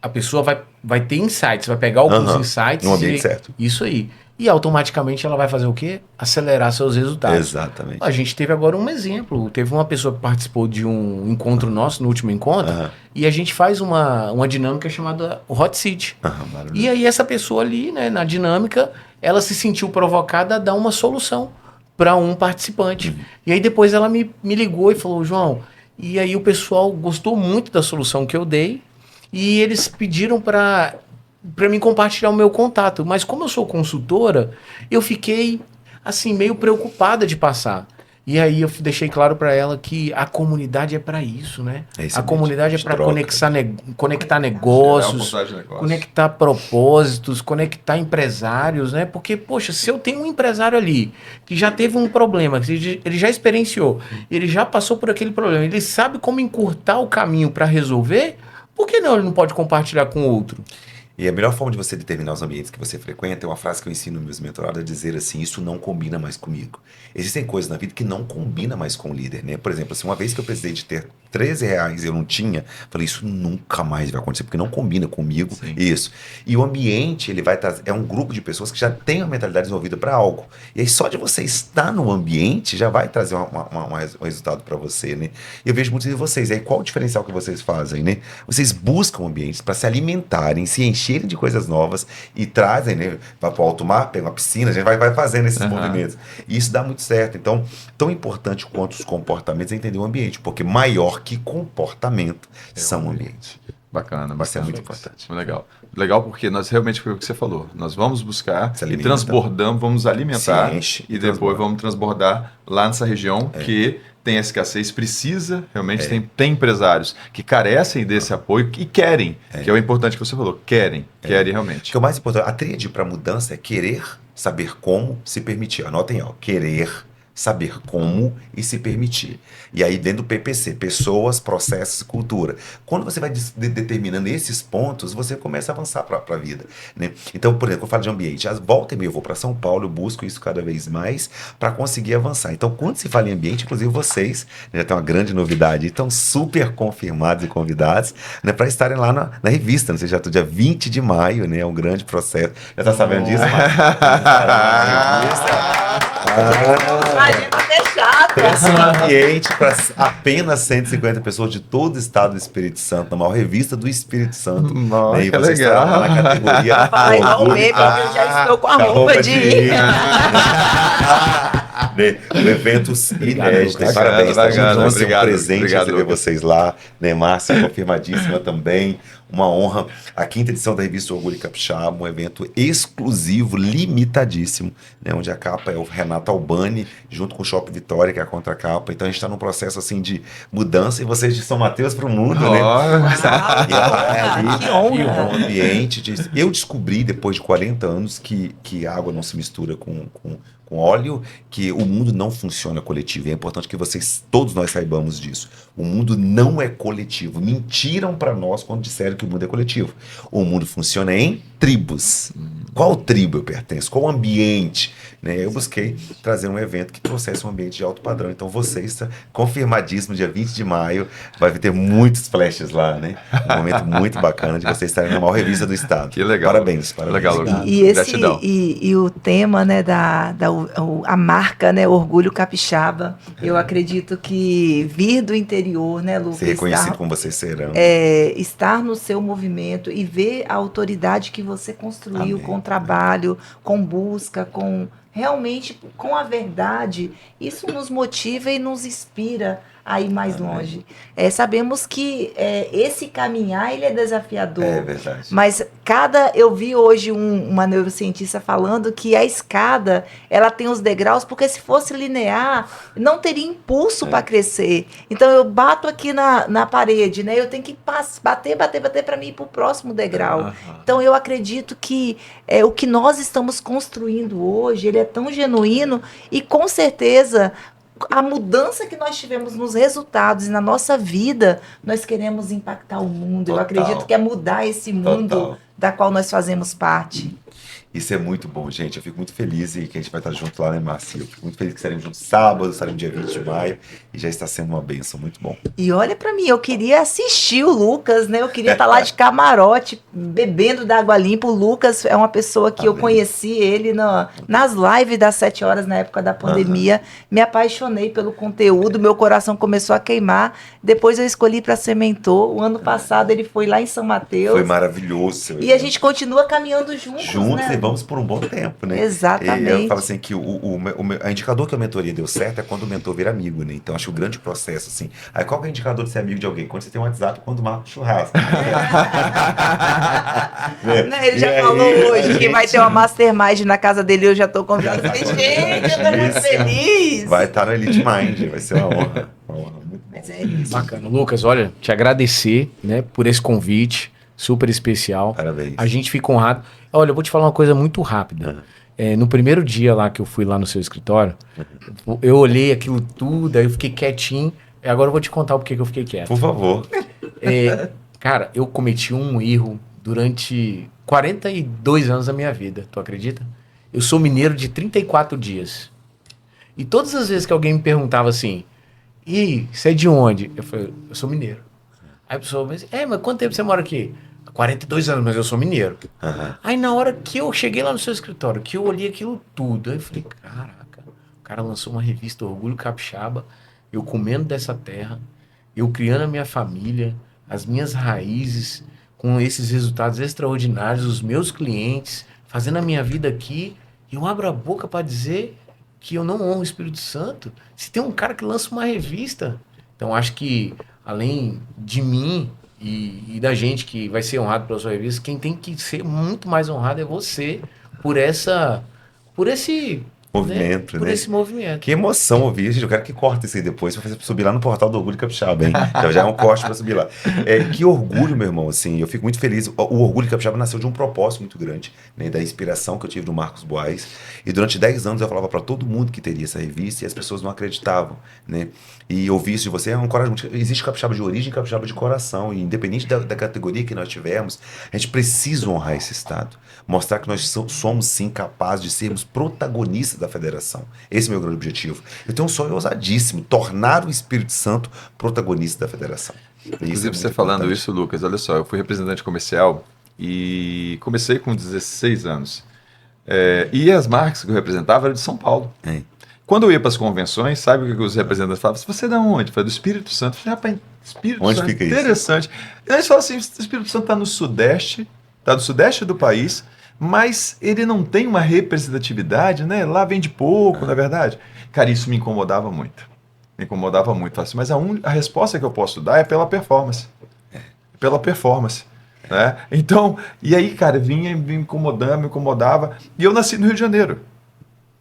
A pessoa vai ter insights, vai pegar alguns insights. No ambiente certo. Isso aí. E automaticamente ela vai fazer o quê? Acelerar seus resultados. Exatamente. A gente teve agora um exemplo. Teve uma pessoa que participou de um encontro nosso, no último encontro, e a gente faz uma dinâmica chamada Hot Seat. E aí essa pessoa ali, né, na dinâmica, ela se sentiu provocada a dar uma solução para um participante. E aí depois ela me ligou e falou, João, e aí o pessoal gostou muito da solução que eu dei, e eles pediram para mim compartilhar o meu contato. Mas como eu sou consultora, eu fiquei, assim, meio preocupada de passar. E aí eu deixei claro para ela que a comunidade é para isso, né? A comunidade é para conectar negócios, conectar propósitos, conectar empresários, né? Porque, poxa, se eu tenho um empresário ali que já teve um problema, que ele já experienciou, ele já passou por aquele problema, ele sabe como encurtar o caminho para resolver, por que não ele não pode compartilhar com outro? E a melhor forma de você determinar os ambientes que você frequenta é uma frase que eu ensino meus mentorados a dizer assim, isso não combina mais comigo. Existem coisas na vida que não combinam mais com o líder, né? Por exemplo, assim, uma vez que eu precisei de ter R$13 e eu não tinha, falei, isso nunca mais vai acontecer, porque não combina comigo. Sim. Isso. E o ambiente, ele vai trazer, é um grupo de pessoas que já tem a mentalidade desenvolvida para algo. E aí só de você estar no ambiente já vai trazer um resultado para você, né? Eu vejo muitos de vocês, e aí qual o diferencial que vocês fazem, né? Vocês buscam ambientes para se alimentarem, se encherem de coisas novas e trazem, né? Vai para o alto mar, pega uma piscina, a gente vai fazendo esses movimentos. E isso dá muito certo. Então, tão importante quanto os comportamentos é entender o ambiente, porque maior que comportamento são ambientes. Bacana. Isso é muito importante. Legal. Legal porque nós realmente foi o que você falou. Nós vamos buscar e transbordamos, vamos alimentar e depois vamos transbordar lá nessa região que tem a escassez, precisa, realmente tem empresários que carecem desse apoio e querem, que é o importante que você falou, querem realmente. O que é o mais importante, a tríade para mudança é querer, saber como, se permitir. Anotem, querer, saber como e se permitir. E aí dentro do PPC, pessoas, processos e cultura. Quando você vai determinando esses pontos, você começa a avançar para a vida, né? Então, por exemplo, eu falo de ambiente. Às volta e meia eu vou para São Paulo, eu busco isso cada vez mais para conseguir avançar. Então, quando se fala em ambiente, inclusive vocês, né, já tem uma grande novidade, estão super confirmados e convidados, né, para estarem lá na revista, né? Você já está dia 20 de maio, né? É um grande processo. Já está sabendo disso, Márcio? Agenda fechada. Pensa um ambiente para apenas 150 pessoas de todo o estado do Espírito Santo, na maior revista do Espírito Santo. Nossa, Né? E que você legal. estará lá na categoria. Fala igual o orgulho meme, da- eu já estou com a da roupa de ir. Né? Um evento inédito. Lucas. Parabéns, tá, Bacana, gente? Vai ser obrigado, um presente obrigado, receber Lucas. vocês lá. Né? Márcia, confirmadíssima também. Uma honra. A 5ª edição da revista Orgulho Capixaba, um evento exclusivo, limitadíssimo, né? Onde a capa é o Renato Albani, junto com o Shopping Vitória, que é a contracapa. Então a gente está num processo assim de mudança e vocês de São Mateus para o mundo, né? Que honra. Um ambiente eu descobri depois de 40 anos que a água não se mistura com óleo, que o mundo não funciona coletivo. E é importante que todos nós saibamos disso. O mundo não é coletivo. Mentiram para nós quando disseram que o mundo é coletivo. O mundo funciona em tribos. Qual tribo eu pertenço? Qual ambiente? Né? Eu busquei trazer um evento que trouxesse um ambiente de alto padrão. Então vocês, confirmadíssimo, dia 20 de maio, vai ter muitos flashes lá, né? Um momento muito bacana de vocês estarem na maior revista do estado. Que legal. Parabéns. Legal, Lucas. Gratidão. E o tema, né, a marca, né, Orgulho Capixaba, eu acredito que vir do interior, né, Lucas, Ser reconhecido como vocês serão. estar no seu movimento e ver a autoridade que você construiu Amém. com trabalho, com busca, com realmente com a verdade, isso nos motiva e nos inspira a ir mais longe. Sabemos que esse caminhar ele é desafiador. É verdade. Mas eu vi hoje uma neurocientista falando que a escada, ela tem os degraus, porque se fosse linear, não teria impulso para crescer. Então eu bato aqui na parede, né? Eu tenho que bater para mim ir para o próximo degrau. Então eu acredito que o que nós estamos construindo hoje, ele é tão genuíno e com certeza a mudança que nós tivemos nos resultados e na nossa vida, nós queremos impactar o mundo. Total. Eu acredito que é mudar esse mundo Total. da qual nós fazemos parte. Isso é muito bom, gente. Eu fico muito feliz e que a gente vai estar junto lá, né, Márcia? Eu fico muito feliz que estaremos juntos sábado, estaremos dia 20 de maio e já está sendo uma bênção, muito bom. E olha pra mim, eu queria assistir o Lucas, né? Eu queria estar lá de camarote, bebendo da água limpa. O Lucas é uma pessoa que eu conheci ele nas lives das 7 horas na época da pandemia. Me apaixonei pelo conteúdo, meu coração começou a queimar. Depois eu escolhi para ser mentor. O ano passado ele foi lá em São Mateus. Foi maravilhoso. seu E a evento. gente continua caminhando juntos, né? E vamos por um bom tempo, né? Exatamente. E eu falo assim que a indicador que a mentoria deu certo é quando o mentor vira amigo, né? Então acho que o grande processo, assim. Aí qual que é o indicador de ser amigo de alguém? Quando você tem um WhatsApp, quando marca um churrasco. Né, ele já falou hoje que vai ter uma mastermind na casa dele, eu já tô convidando. Gente, eu tô muito feliz. Vai estar no Elite Mind, vai ser uma honra. Uma honra muito boa. Mas é isso. Bacana. Lucas, olha, te agradecer, né, por esse convite super especial. Parabéns. A gente fica honrado. Olha, eu vou te falar uma coisa muito rápida. No primeiro dia lá que eu fui lá no seu escritório, eu olhei aquilo tudo, aí eu fiquei quietinho. E agora eu vou te contar o porquê que eu fiquei quieto. Por favor. Cara, eu cometi um erro durante 42 anos da minha vida, tu acredita? Eu sou mineiro de 34 dias. E todas as vezes que alguém me perguntava assim, e você é de onde? Eu falei, eu sou mineiro. Aí a pessoa, mas quanto tempo você mora aqui? 42 anos, mas eu sou mineiro. Aí na hora que eu cheguei lá no seu escritório, que eu olhei aquilo tudo, aí eu falei, caraca, o cara lançou uma revista Orgulho Capixaba, eu comendo dessa terra, eu criando a minha família, as minhas raízes, com esses resultados extraordinários, os meus clientes, fazendo a minha vida aqui, e eu abro a boca para dizer que eu não honro o Espírito Santo. Se tem um cara que lança uma revista, então acho que além de mim e da gente que vai ser honrado pela sua revista, quem tem que ser muito mais honrado é você por esse Movimento, Por né? esse movimento. Que emoção ouvir, gente. Eu quero que corte isso aí depois pra subir lá no portal do Orgulho Capixaba, hein? Então já é um corte pra subir lá. Que orgulho, meu irmão, assim. Eu fico muito feliz. O Orgulho Capixaba nasceu de um propósito muito grande, né? Da inspiração que eu tive do Marcos Boaz. E durante 10 anos eu falava pra todo mundo que teria essa revista e as pessoas não acreditavam, né? E ouvir isso de você é um coragem. Existe capixaba de origem e capixaba de coração. E independente da categoria que nós tivermos, a gente precisa honrar esse estado. Mostrar que nós somos, sim, capazes de sermos protagonistas da federação. Esse é o meu grande objetivo. Eu tenho um sonho ousadíssimo, tornar o Espírito Santo protagonista da federação. Inclusive, você falando isso, Lucas, olha só, eu fui representante comercial e comecei com 16 anos. E as marcas que eu representava eram de São Paulo. Quando eu ia para as convenções, sabe o que os representantes falavam? Você é da onde? Eu falei, do Espírito Santo. Eu falei, rapaz, Espírito Onde Santo, fica isso? interessante. E aí eles falam assim, o Espírito Santo está no Sudeste, está no Sudeste do país, mas ele não tem uma representatividade, né? Lá vende pouco, na verdade. Cara, isso me incomodava muito. Me incomodava muito. Falei assim, mas a resposta que eu posso dar é pela performance. Pela performance. Né? Então, e aí, cara, vinha me incomodando, me incomodava. E eu nasci no Rio de Janeiro.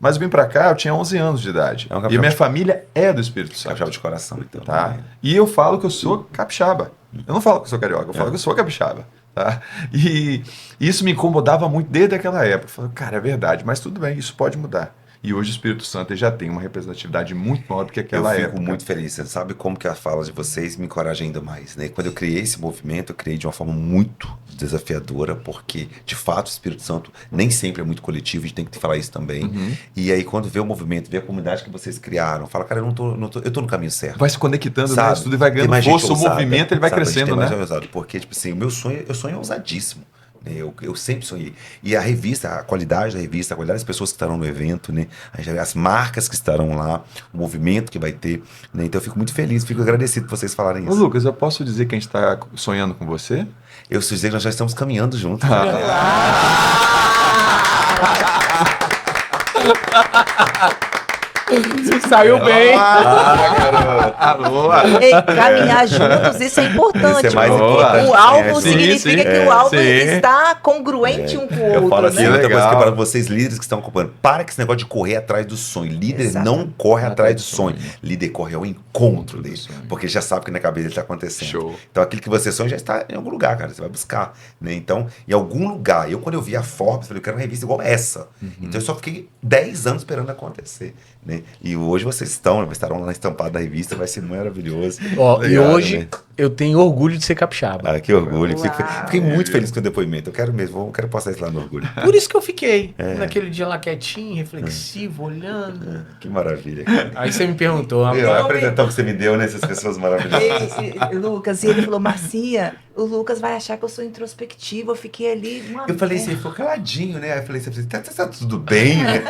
Mas eu vim pra cá, eu tinha 11 anos de idade. E minha família é do Espírito Santo. Capixaba de coração, então. Tá? E eu falo que eu sou capixaba. Eu não falo que eu sou carioca, eu falo que eu sou capixaba. Tá? E isso me incomodava muito desde aquela época. Eu falei, cara, é verdade, mas tudo bem, isso pode mudar. E hoje o Espírito Santo já tem uma representatividade muito maior do que aquela época. Eu fico muito feliz. Você sabe como que a fala de vocês me encoraja ainda mais, né? Quando eu criei esse movimento, eu criei de uma forma muito desafiadora, porque, de fato, o Espírito Santo nem sempre é muito coletivo, a gente tem que falar isso também. E aí, quando vê o movimento, vê a comunidade que vocês criaram, fala, cara, eu tô no caminho certo. Vai se conectando, sabe? né? Isso tudo vai ganhando força, o movimento ele vai crescendo, né? Porque, tipo assim, o meu sonho, eu sonho ousadíssimo. Eu sempre sonhei. E a revista, a qualidade da revista, a qualidade das pessoas que estarão no evento, né? As marcas que estarão lá, o movimento que vai ter. Né? Então eu fico muito feliz, fico agradecido por vocês falarem isso. Ô, Lucas, eu posso dizer que a gente está sonhando com você? Eu sugiro que nós já estamos caminhando juntos. Saiu bem. Alô, Caminhar juntos, isso é importante. Isso é mais importante. O alvo Sim, significa sim, que o alvo sim. está congruente um com o Eu falo outro, assim, né? outra coisa que eu Legal. falo pra vocês, líderes que estão acompanhando. Para com esse negócio de correr atrás do sonho. Líder Exatamente. não corre atrás do sonho. sonho. Líder corre ao encontro dele. sonho. Porque ele já sabe que na cabeça ele está acontecendo. Show. Então aquilo que você sonha já está em algum lugar, cara. Você vai buscar. Né? Então, em algum lugar. Quando eu vi a Forbes, falei, eu quero uma revista igual essa. Então eu só fiquei 10 anos esperando acontecer. Né? E hoje vocês estarão lá estampados na revista, vai ser maravilhoso. Ó, e Legal, hoje né? eu tenho orgulho de ser capixaba. Ah, que orgulho. Uau. Fiquei muito feliz com o depoimento. Eu quero mesmo, eu quero postar isso lá no orgulho. Por isso que eu fiquei naquele dia lá quietinho, reflexivo, olhando. Que maravilha, cara. Aí você me perguntou, A rapaz, apresentação que você me deu, né? Essas pessoas maravilhosas. Lucas, e ele falou, Marcinha, o Lucas vai achar que eu sou introspectiva. Eu fiquei ali. Eu falei assim, ele ficou caladinho, né? Aí eu falei assim, tá tudo bem, né?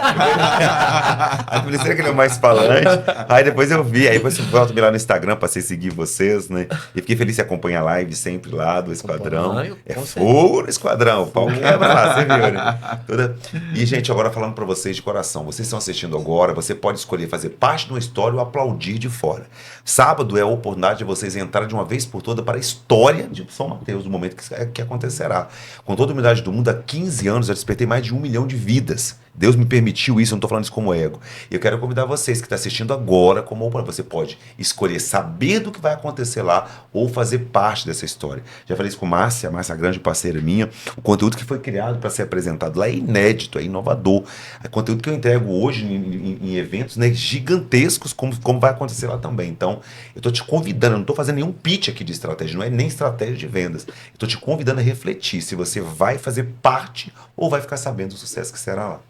Aí eu falei, será que ele é o mais falante? Aí depois eu vi, aí depois eu volto lá no Instagram, passei a seguir vocês, né? E fiquei feliz de acompanhar a live sempre lá do Esquadrão. Acompanho, É com fogo no Esquadrão, o pau quebra lá, você viu, né? E, gente, agora falando pra vocês de coração, vocês estão assistindo agora, você pode escolher fazer parte de uma história ou aplaudir de fora. Sábado é a oportunidade de vocês entrarem de uma vez por toda para a história de São Mateus, do momento que acontecerá. Com toda a humildade do mundo, há 15 anos eu despertei mais de 1 milhão de vidas. Deus me permitiu isso, eu não estou falando isso como ego. E eu quero convidar vocês que estão assistindo agora, como você pode escolher saber do que vai acontecer lá ou fazer parte dessa história. Já falei isso com a Márcia grande parceira minha. O conteúdo que foi criado para ser apresentado lá é inédito, é inovador. É conteúdo que eu entrego hoje em eventos, né, gigantescos, como vai acontecer lá também. Então, eu estou te convidando, eu não estou fazendo nenhum pitch aqui de estratégia, não é nem estratégia de vendas. Eu estou te convidando a refletir se você vai fazer parte ou vai ficar sabendo do sucesso que será lá.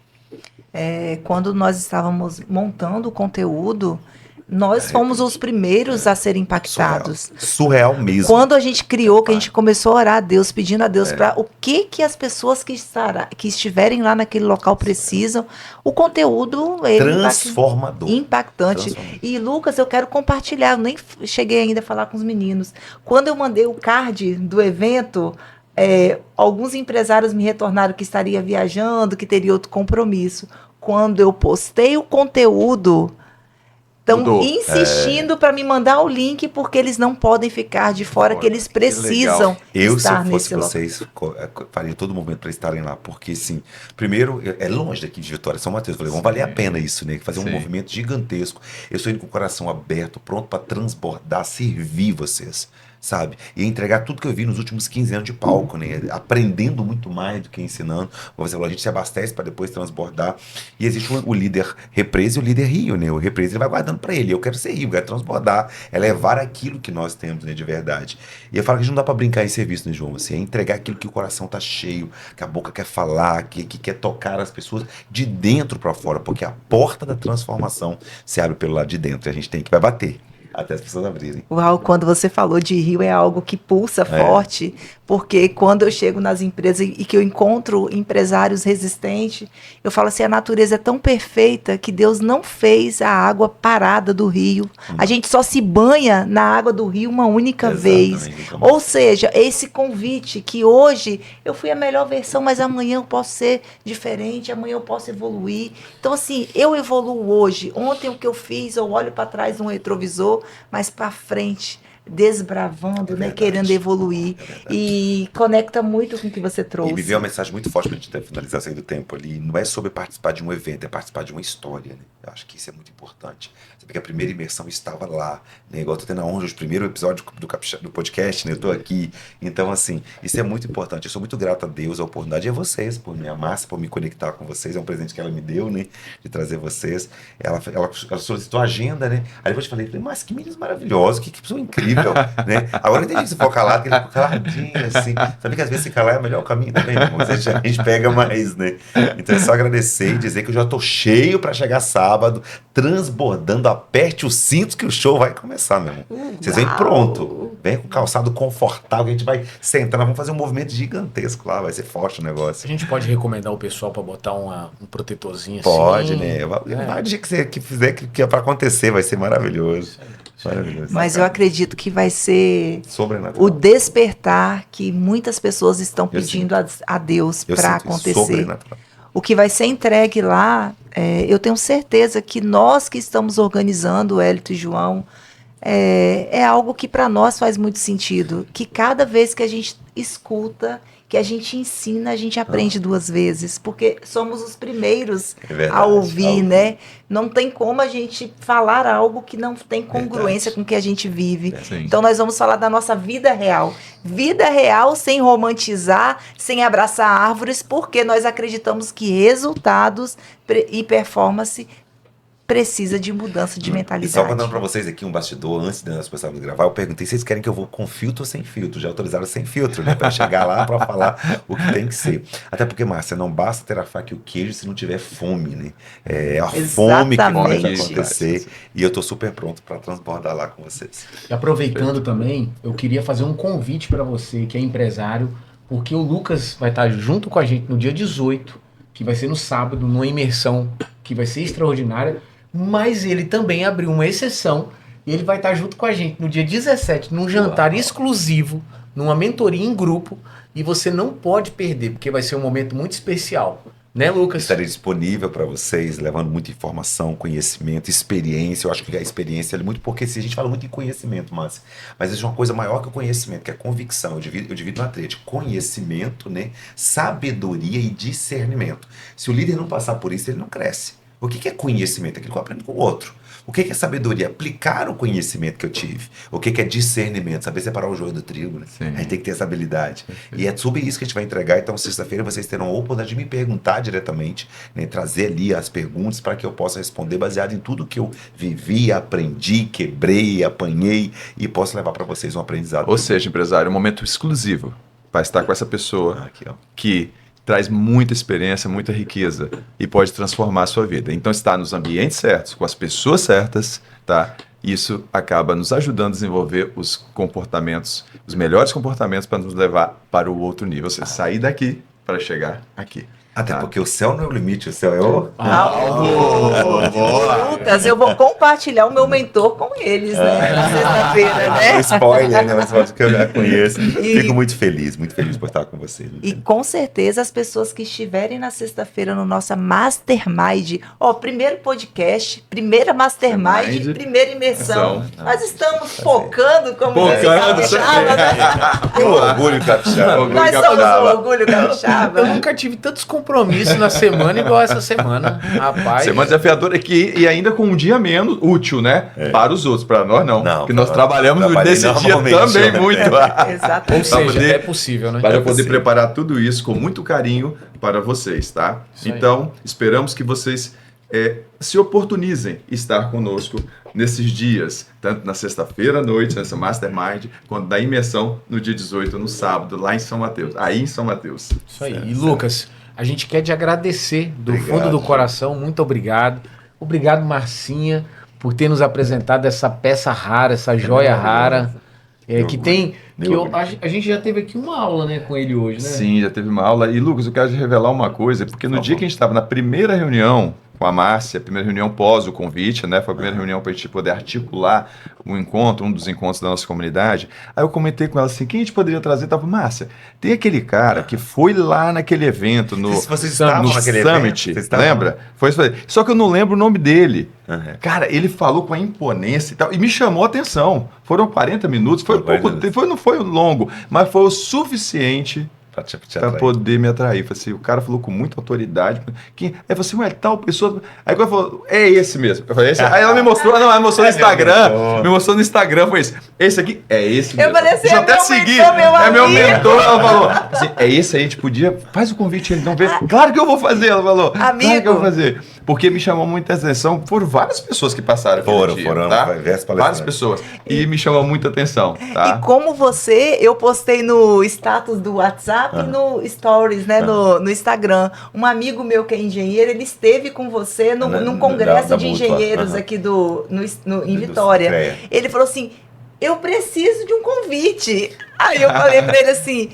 Quando nós estávamos montando o conteúdo, nós fomos os primeiros a serem impactados. Surreal mesmo. Quando a gente criou, que a gente começou a orar a Deus, pedindo a Deus para o que as pessoas que estiverem lá naquele local precisam, o conteúdo transformador. Impactante. E Lucas, eu quero compartilhar, eu nem cheguei ainda a falar com os meninos. Quando eu mandei o card do evento, alguns empresários me retornaram que estaria viajando, que teria outro compromisso. Quando eu postei o conteúdo, estão Mudou. insistindo para me mandar o link porque eles não podem ficar de fora, que eles precisam Eu, se estar eu nesse fosse local. vocês, faria todo momento para estarem lá, porque, sim, primeiro, é longe daqui de Vitória, São Mateus. Eu falei, vão valer a pena isso, né? Fazer um Sim. movimento gigantesco. Eu estou indo com o coração aberto, pronto para transbordar, servir vocês, sabe? E entregar tudo que eu vi nos últimos 15 anos de palco, né? Aprendendo muito mais do que ensinando. Como você falou, a gente se abastece para depois transbordar. E existe o líder Represa e o líder Rio, né? O Represa ele vai guardando para ele. Eu quero ser Rio, eu quero transbordar, é levar aquilo que nós temos, né, de verdade. E eu falo que a gente não dá para brincar em serviço, né, João? Assim, é entregar aquilo que o coração tá cheio, que a boca quer falar, que quer tocar as pessoas de dentro para fora, porque a porta da transformação se abre pelo lado de dentro. E a gente tem que vai bater até as pessoas abrirem. Uau, quando você falou de Rio é algo que pulsa forte, porque quando eu chego nas empresas e que eu encontro empresários resistentes, eu falo assim, a natureza é tão perfeita que Deus não fez a água parada do rio. A gente só se banha na água do rio uma única vez. Ou seja, esse convite que hoje eu fui a melhor versão, mas amanhã eu posso ser diferente, amanhã eu posso evoluir. Então assim, eu evoluo hoje. Ontem o que eu fiz, eu olho para trás no retrovisor, mas para frente, desbravando, né, querendo evoluir. E conecta muito com o que você trouxe. E me veio uma mensagem muito forte para a gente finalizar sair do tempo ali. Não é sobre participar de um evento, é participar de uma história, né? Eu acho que isso é muito importante. Você vê que a primeira imersão estava lá, né? Igual eu tô tendo a honra de primeiro episódio do podcast, né? Eu tô aqui. Então, assim, isso é muito importante. Eu sou muito grato a Deus, a oportunidade e a vocês, por me amar, por me conectar com vocês. É um presente que ela me deu, né? De trazer vocês. Ela solicitou a agenda, né? Aí depois eu falei, mas que meninos maravilhosos, que pessoa incrível, né? Agora eu entendi que você for calado, que ele ficou caladinho, assim. Sabe que às vezes se calar é o melhor caminho também, irmão? A gente pega mais, né? Então é só agradecer e dizer que eu já tô cheio para chegar sábado, transbordando, aperte os cintos que o show vai começar, meu irmão. Vocês vêm pronto, vem com calçado confortável, que a gente vai sentar, nós vamos fazer um movimento gigantesco lá, vai ser forte o negócio. A gente pode recomendar o pessoal para botar um protetorzinho assim? Pode, né? Vai do jeito que você fizer, que é para acontecer, vai ser maravilhoso. Maravilhoso. Mas eu acredito que vai ser Sobrenatural. o despertar que muitas pessoas estão pedindo a Deus Eu para sinto isso, acontecer. sobrenatural. O que vai ser entregue lá, eu tenho certeza que nós que estamos organizando, Hélito e João, é algo que para nós faz muito sentido. Que cada vez que a gente escuta, que a gente ensina, a gente aprende duas vezes. Porque somos os primeiros a ouvir, né? Não tem como a gente falar algo que não tem congruência com o que a gente vive. Sim. Então nós vamos falar da nossa vida real. Vida real sem romantizar, sem abraçar árvores, porque nós acreditamos que resultados e performance precisa de mudança de E mentalidade. só contando pra vocês aqui um bastidor, antes de nós começarmos a gravar, eu perguntei se vocês querem que eu vou com filtro ou sem filtro. Já autorizaram sem filtro, né? Pra chegar lá pra falar o que tem que ser. Até porque, Márcia, não basta ter a faca e o queijo se não tiver fome, né? É a fome que faz acontecer. E eu tô super pronto pra transbordar lá com vocês. E aproveitando também, eu queria fazer um convite para você que é empresário, porque o Lucas vai estar junto com a gente no dia 18, que vai ser no sábado, numa imersão que vai ser extraordinária. Mas ele também abriu uma exceção e ele vai estar junto com a gente no dia 17, num jantar exclusivo, numa mentoria em grupo, e você não pode perder, porque vai ser um momento muito especial. Né, Lucas? Estarei disponível para vocês, levando muita informação, conhecimento, experiência. Eu acho que a experiência é muito, porque se a gente fala muito em conhecimento, mas existe uma coisa maior que o conhecimento, que é a convicção. Eu divido na tríade: conhecimento, né, sabedoria e discernimento. Se o líder não passar por isso, ele não cresce. O que é conhecimento? Aquilo que eu aprendo com o outro. O que é sabedoria? Aplicar o conhecimento que eu tive. O que é discernimento? Saber separar o joio do trigo, né? A gente tem que ter essa habilidade. E é sobre isso que a gente vai entregar. Então, sexta-feira, vocês terão a oportunidade de me perguntar diretamente, né? Trazer ali as perguntas para que eu possa responder baseado em tudo que eu vivi, aprendi, quebrei, apanhei e posso levar para vocês um aprendizado. Ou seja, empresário, um momento exclusivo para estar com essa pessoa Aqui, ó. que traz muita experiência, muita riqueza e pode transformar a sua vida. Então, estar nos ambientes certos, com as pessoas certas, tá? Isso acaba nos ajudando a desenvolver os comportamentos, os melhores comportamentos para nos levar para o outro nível. Você sair daqui para chegar aqui. Até porque o céu não é o limite, o céu é o... Lucas, eu vou compartilhar o meu mentor com eles, né? Na sexta-feira, né? Spoiler, né? Mas pode que eu já conheço. E- Fico muito feliz por estar com vocês. E com certeza as pessoas que estiverem na sexta-feira no nossa Mastermind, primeiro podcast, primeira Mastermind, Mastermind, primeira imersão. imersão. Nós estamos focando como Focando, capixaba, né? Que orgulho, capixaba. Nós somos o orgulho capixaba. Eu nunca tive tantos compromissos na semana igual essa semana. Rapaz. Semana desafiadora aqui e ainda com um dia menos útil, né? Para os outros, para nós não. Não, porque nós para- trabalhamos trabalhei nesse dia normalmente, também né? muito. Ou Exatamente. seja, poder- é possível, né? Para poder possível. preparar tudo isso com muito carinho para vocês, tá? Isso aí. Então, esperamos que vocês se oportunizem estar conosco nesses dias, tanto na sexta-feira à noite, nessa Mastermind, quanto da imersão no dia 18, no sábado, lá em São Mateus, aí em São Mateus. Isso aí. Certo, E Lucas, a gente quer te agradecer do Obrigado. fundo do coração. Muito obrigado. Obrigado, Marcinha, por ter nos apresentado essa peça rara, essa joia rara. Meu Que orgulho. tem. Meu Que orgulho. a gente já teve aqui uma aula, né, com ele hoje, né? Sim, já teve uma aula. E, Lucas, eu quero te revelar uma coisa, porque no Por dia favor. que a gente estava na primeira reunião com a Márcia, a primeira reunião pós o convite, né? Foi a primeira reunião para a gente poder articular o encontro, um dos encontros da nossa comunidade. Aí eu comentei com ela assim, quem a gente poderia trazer? Tava, Márcia, tem aquele cara que foi lá naquele evento, no Vocês estavam no naquele Summit, evento? Vocês estavam? lembra? Foi isso aí. Só que eu não lembro o nome dele. Uhum. Cara, ele falou com a imponência e tal, e me chamou a atenção. Foram 40 minutos, foi Foram 40 pouco tempo, não foi longo, mas foi o suficiente Pra te para atrair. poder me atrair. Falei assim, o cara falou com muita autoridade. Quem? Aí você, ué, tal pessoa. Aí ela falou, é esse mesmo. Eu falei, esse? Aí ela me mostrou, não, ela me mostrou no Instagram. mentor. Me mostrou no Instagram, foi esse. Esse aqui é esse Eu mesmo. falei assim, Deixa eu é até meu seguir. mentor, meu É meu amigo. mentor. Ela falou, assim, é esse aí, a gente podia. Faz o convite, ele não vê. Claro que eu vou fazer, ela falou. Claro que Amigo. eu vou fazer. Porque me chamou muita atenção. Foram várias pessoas que passaram aquele Foram, dia, foram, tá? diversas palestras. Várias pessoas. E me chamou muita atenção, tá? E como você, eu postei no status do WhatsApp e no Stories, né, no Instagram. Um amigo meu que é engenheiro, ele esteve com você num congresso da de Mútua, engenheiros aham. aqui em Vitória. CREA. Ele falou assim, eu preciso de um convite. Aí eu falei pra ele assim,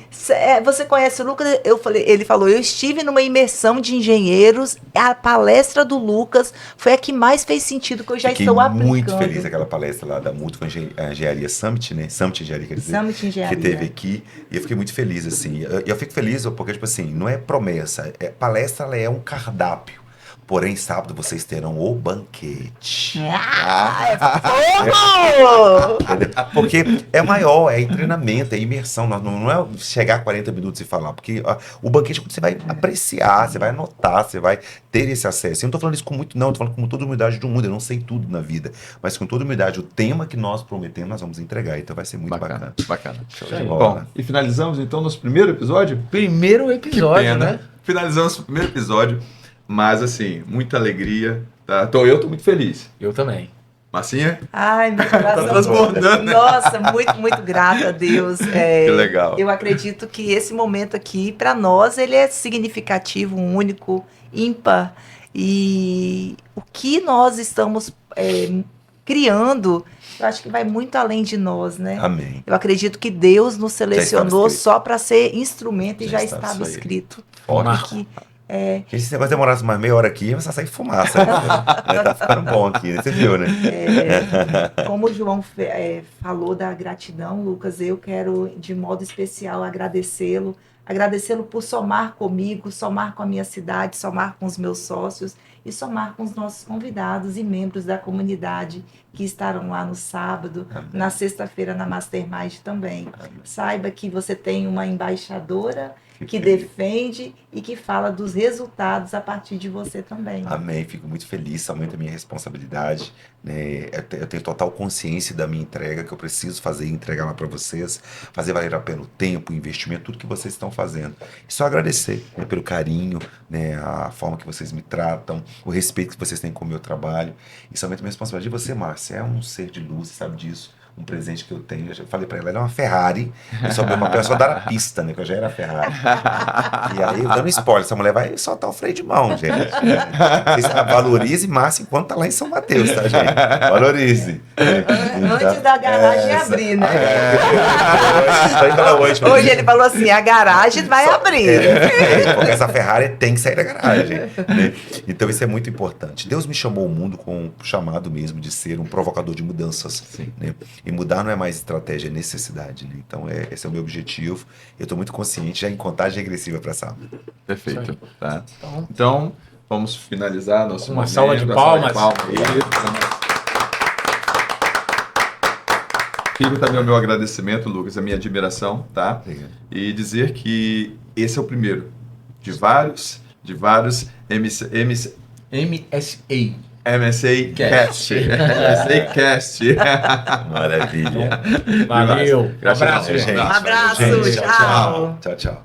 você conhece o Lucas? Ele falou, eu estive numa imersão de engenheiros, a palestra do Lucas foi a que mais fez sentido, que eu já Fiquei estou aplicando. muito feliz aquela palestra lá da Mútua Engenharia Summit, né? Summit Engenharia, quer dizer. Summit Engenharia. Que teve aqui. E eu fiquei muito feliz, assim. Eu fico feliz porque, tipo assim, não é promessa. Palestra, ela é um cardápio. Porém, sábado vocês terão o banquete. Fogo! Entendeu? Porque é maior, é treinamento, é imersão. Não é chegar 40 minutos e falar. Porque o banquete você vai apreciar, você vai anotar, você vai ter esse acesso. Eu não tô falando isso com muito, não. Eu tô falando com toda a humildade do mundo. Eu não sei tudo na vida. Mas com toda a humildade, o tema que nós prometemos, nós vamos entregar. Então vai ser muito bacana. Bacana. Show Isso de aí. bola. Bom, e finalizamos então nosso primeiro episódio? Primeiro episódio, Que pena. né? Finalizamos o primeiro episódio, mas assim, muita alegria. Tá? Eu tô muito feliz. Eu também. Marcinha? Ai, meu coração. Tá transbordando, né? Nossa, muito, muito grata a Deus. Que legal. Eu acredito que esse momento aqui, para nós, ele é significativo, único, ímpar. E o que nós estamos criando, eu acho que vai muito além de nós, né? Amém. Eu acredito que Deus nos selecionou escrito. só para ser instrumento e Já já estava estava isso aí. escrito. Marco. Que, Gente, se esse negócio demorasse mais meia hora aqui, ia começar a sair fumaça. Tá ficando bom aqui, né? Você viu, né? como o João falou da gratidão, Lucas, eu quero de modo especial agradecê-lo. Agradecê-lo por somar comigo, somar com a minha cidade, somar com os meus sócios e somar com os nossos convidados e membros da comunidade que estarão lá no sábado, na sexta-feira na Mastermind também. Saiba que você tem uma embaixadora que defende e que fala dos resultados a partir de você também. Amém, fico muito feliz, aumenta a minha responsabilidade, né? Eu tenho total consciência da minha entrega, que eu preciso fazer e entregar lá para vocês, fazer valer a pena o tempo, o investimento, tudo que vocês estão fazendo. E só agradecer, né, pelo carinho, né, a forma que vocês me tratam, o respeito que vocês têm com o meu trabalho. Isso aumenta a minha responsabilidade. E você, Márcia, é um ser de luz, você sabe disso. um presente que eu tenho. Eu já falei pra ela é uma Ferrari. Eu só meu papel é só dar a pista, né? Que eu já era Ferrari. E aí, dando spoiler, essa mulher vai soltar o freio de mão, gente. Valorize Márcia enquanto tá lá em São Mateus, tá, gente? Valorize. Antes da garagem abrir, né? Hoje ele falou assim, a garagem vai abrir. Porque essa Ferrari tem que sair da garagem. Né? Então isso é muito importante. Deus me chamou ao mundo com o chamado mesmo de ser um provocador de mudanças. Né? E mudar não é mais estratégia, é necessidade. Né? Então esse é o meu objetivo. Eu estou muito consciente já em contagem regressiva para sábado. Perfeito. Tá. Então, vamos finalizar nosso Uma salva de palmas. Fico também o meu agradecimento, Lucas, a minha admiração, tá? Obrigado. E dizer que esse é o primeiro de vários MSA Cast. MSA Cast. Maravilha. Valeu. Gratidão. Abraço, gente. Abraço, Gente, tchau. Tchau, tchau.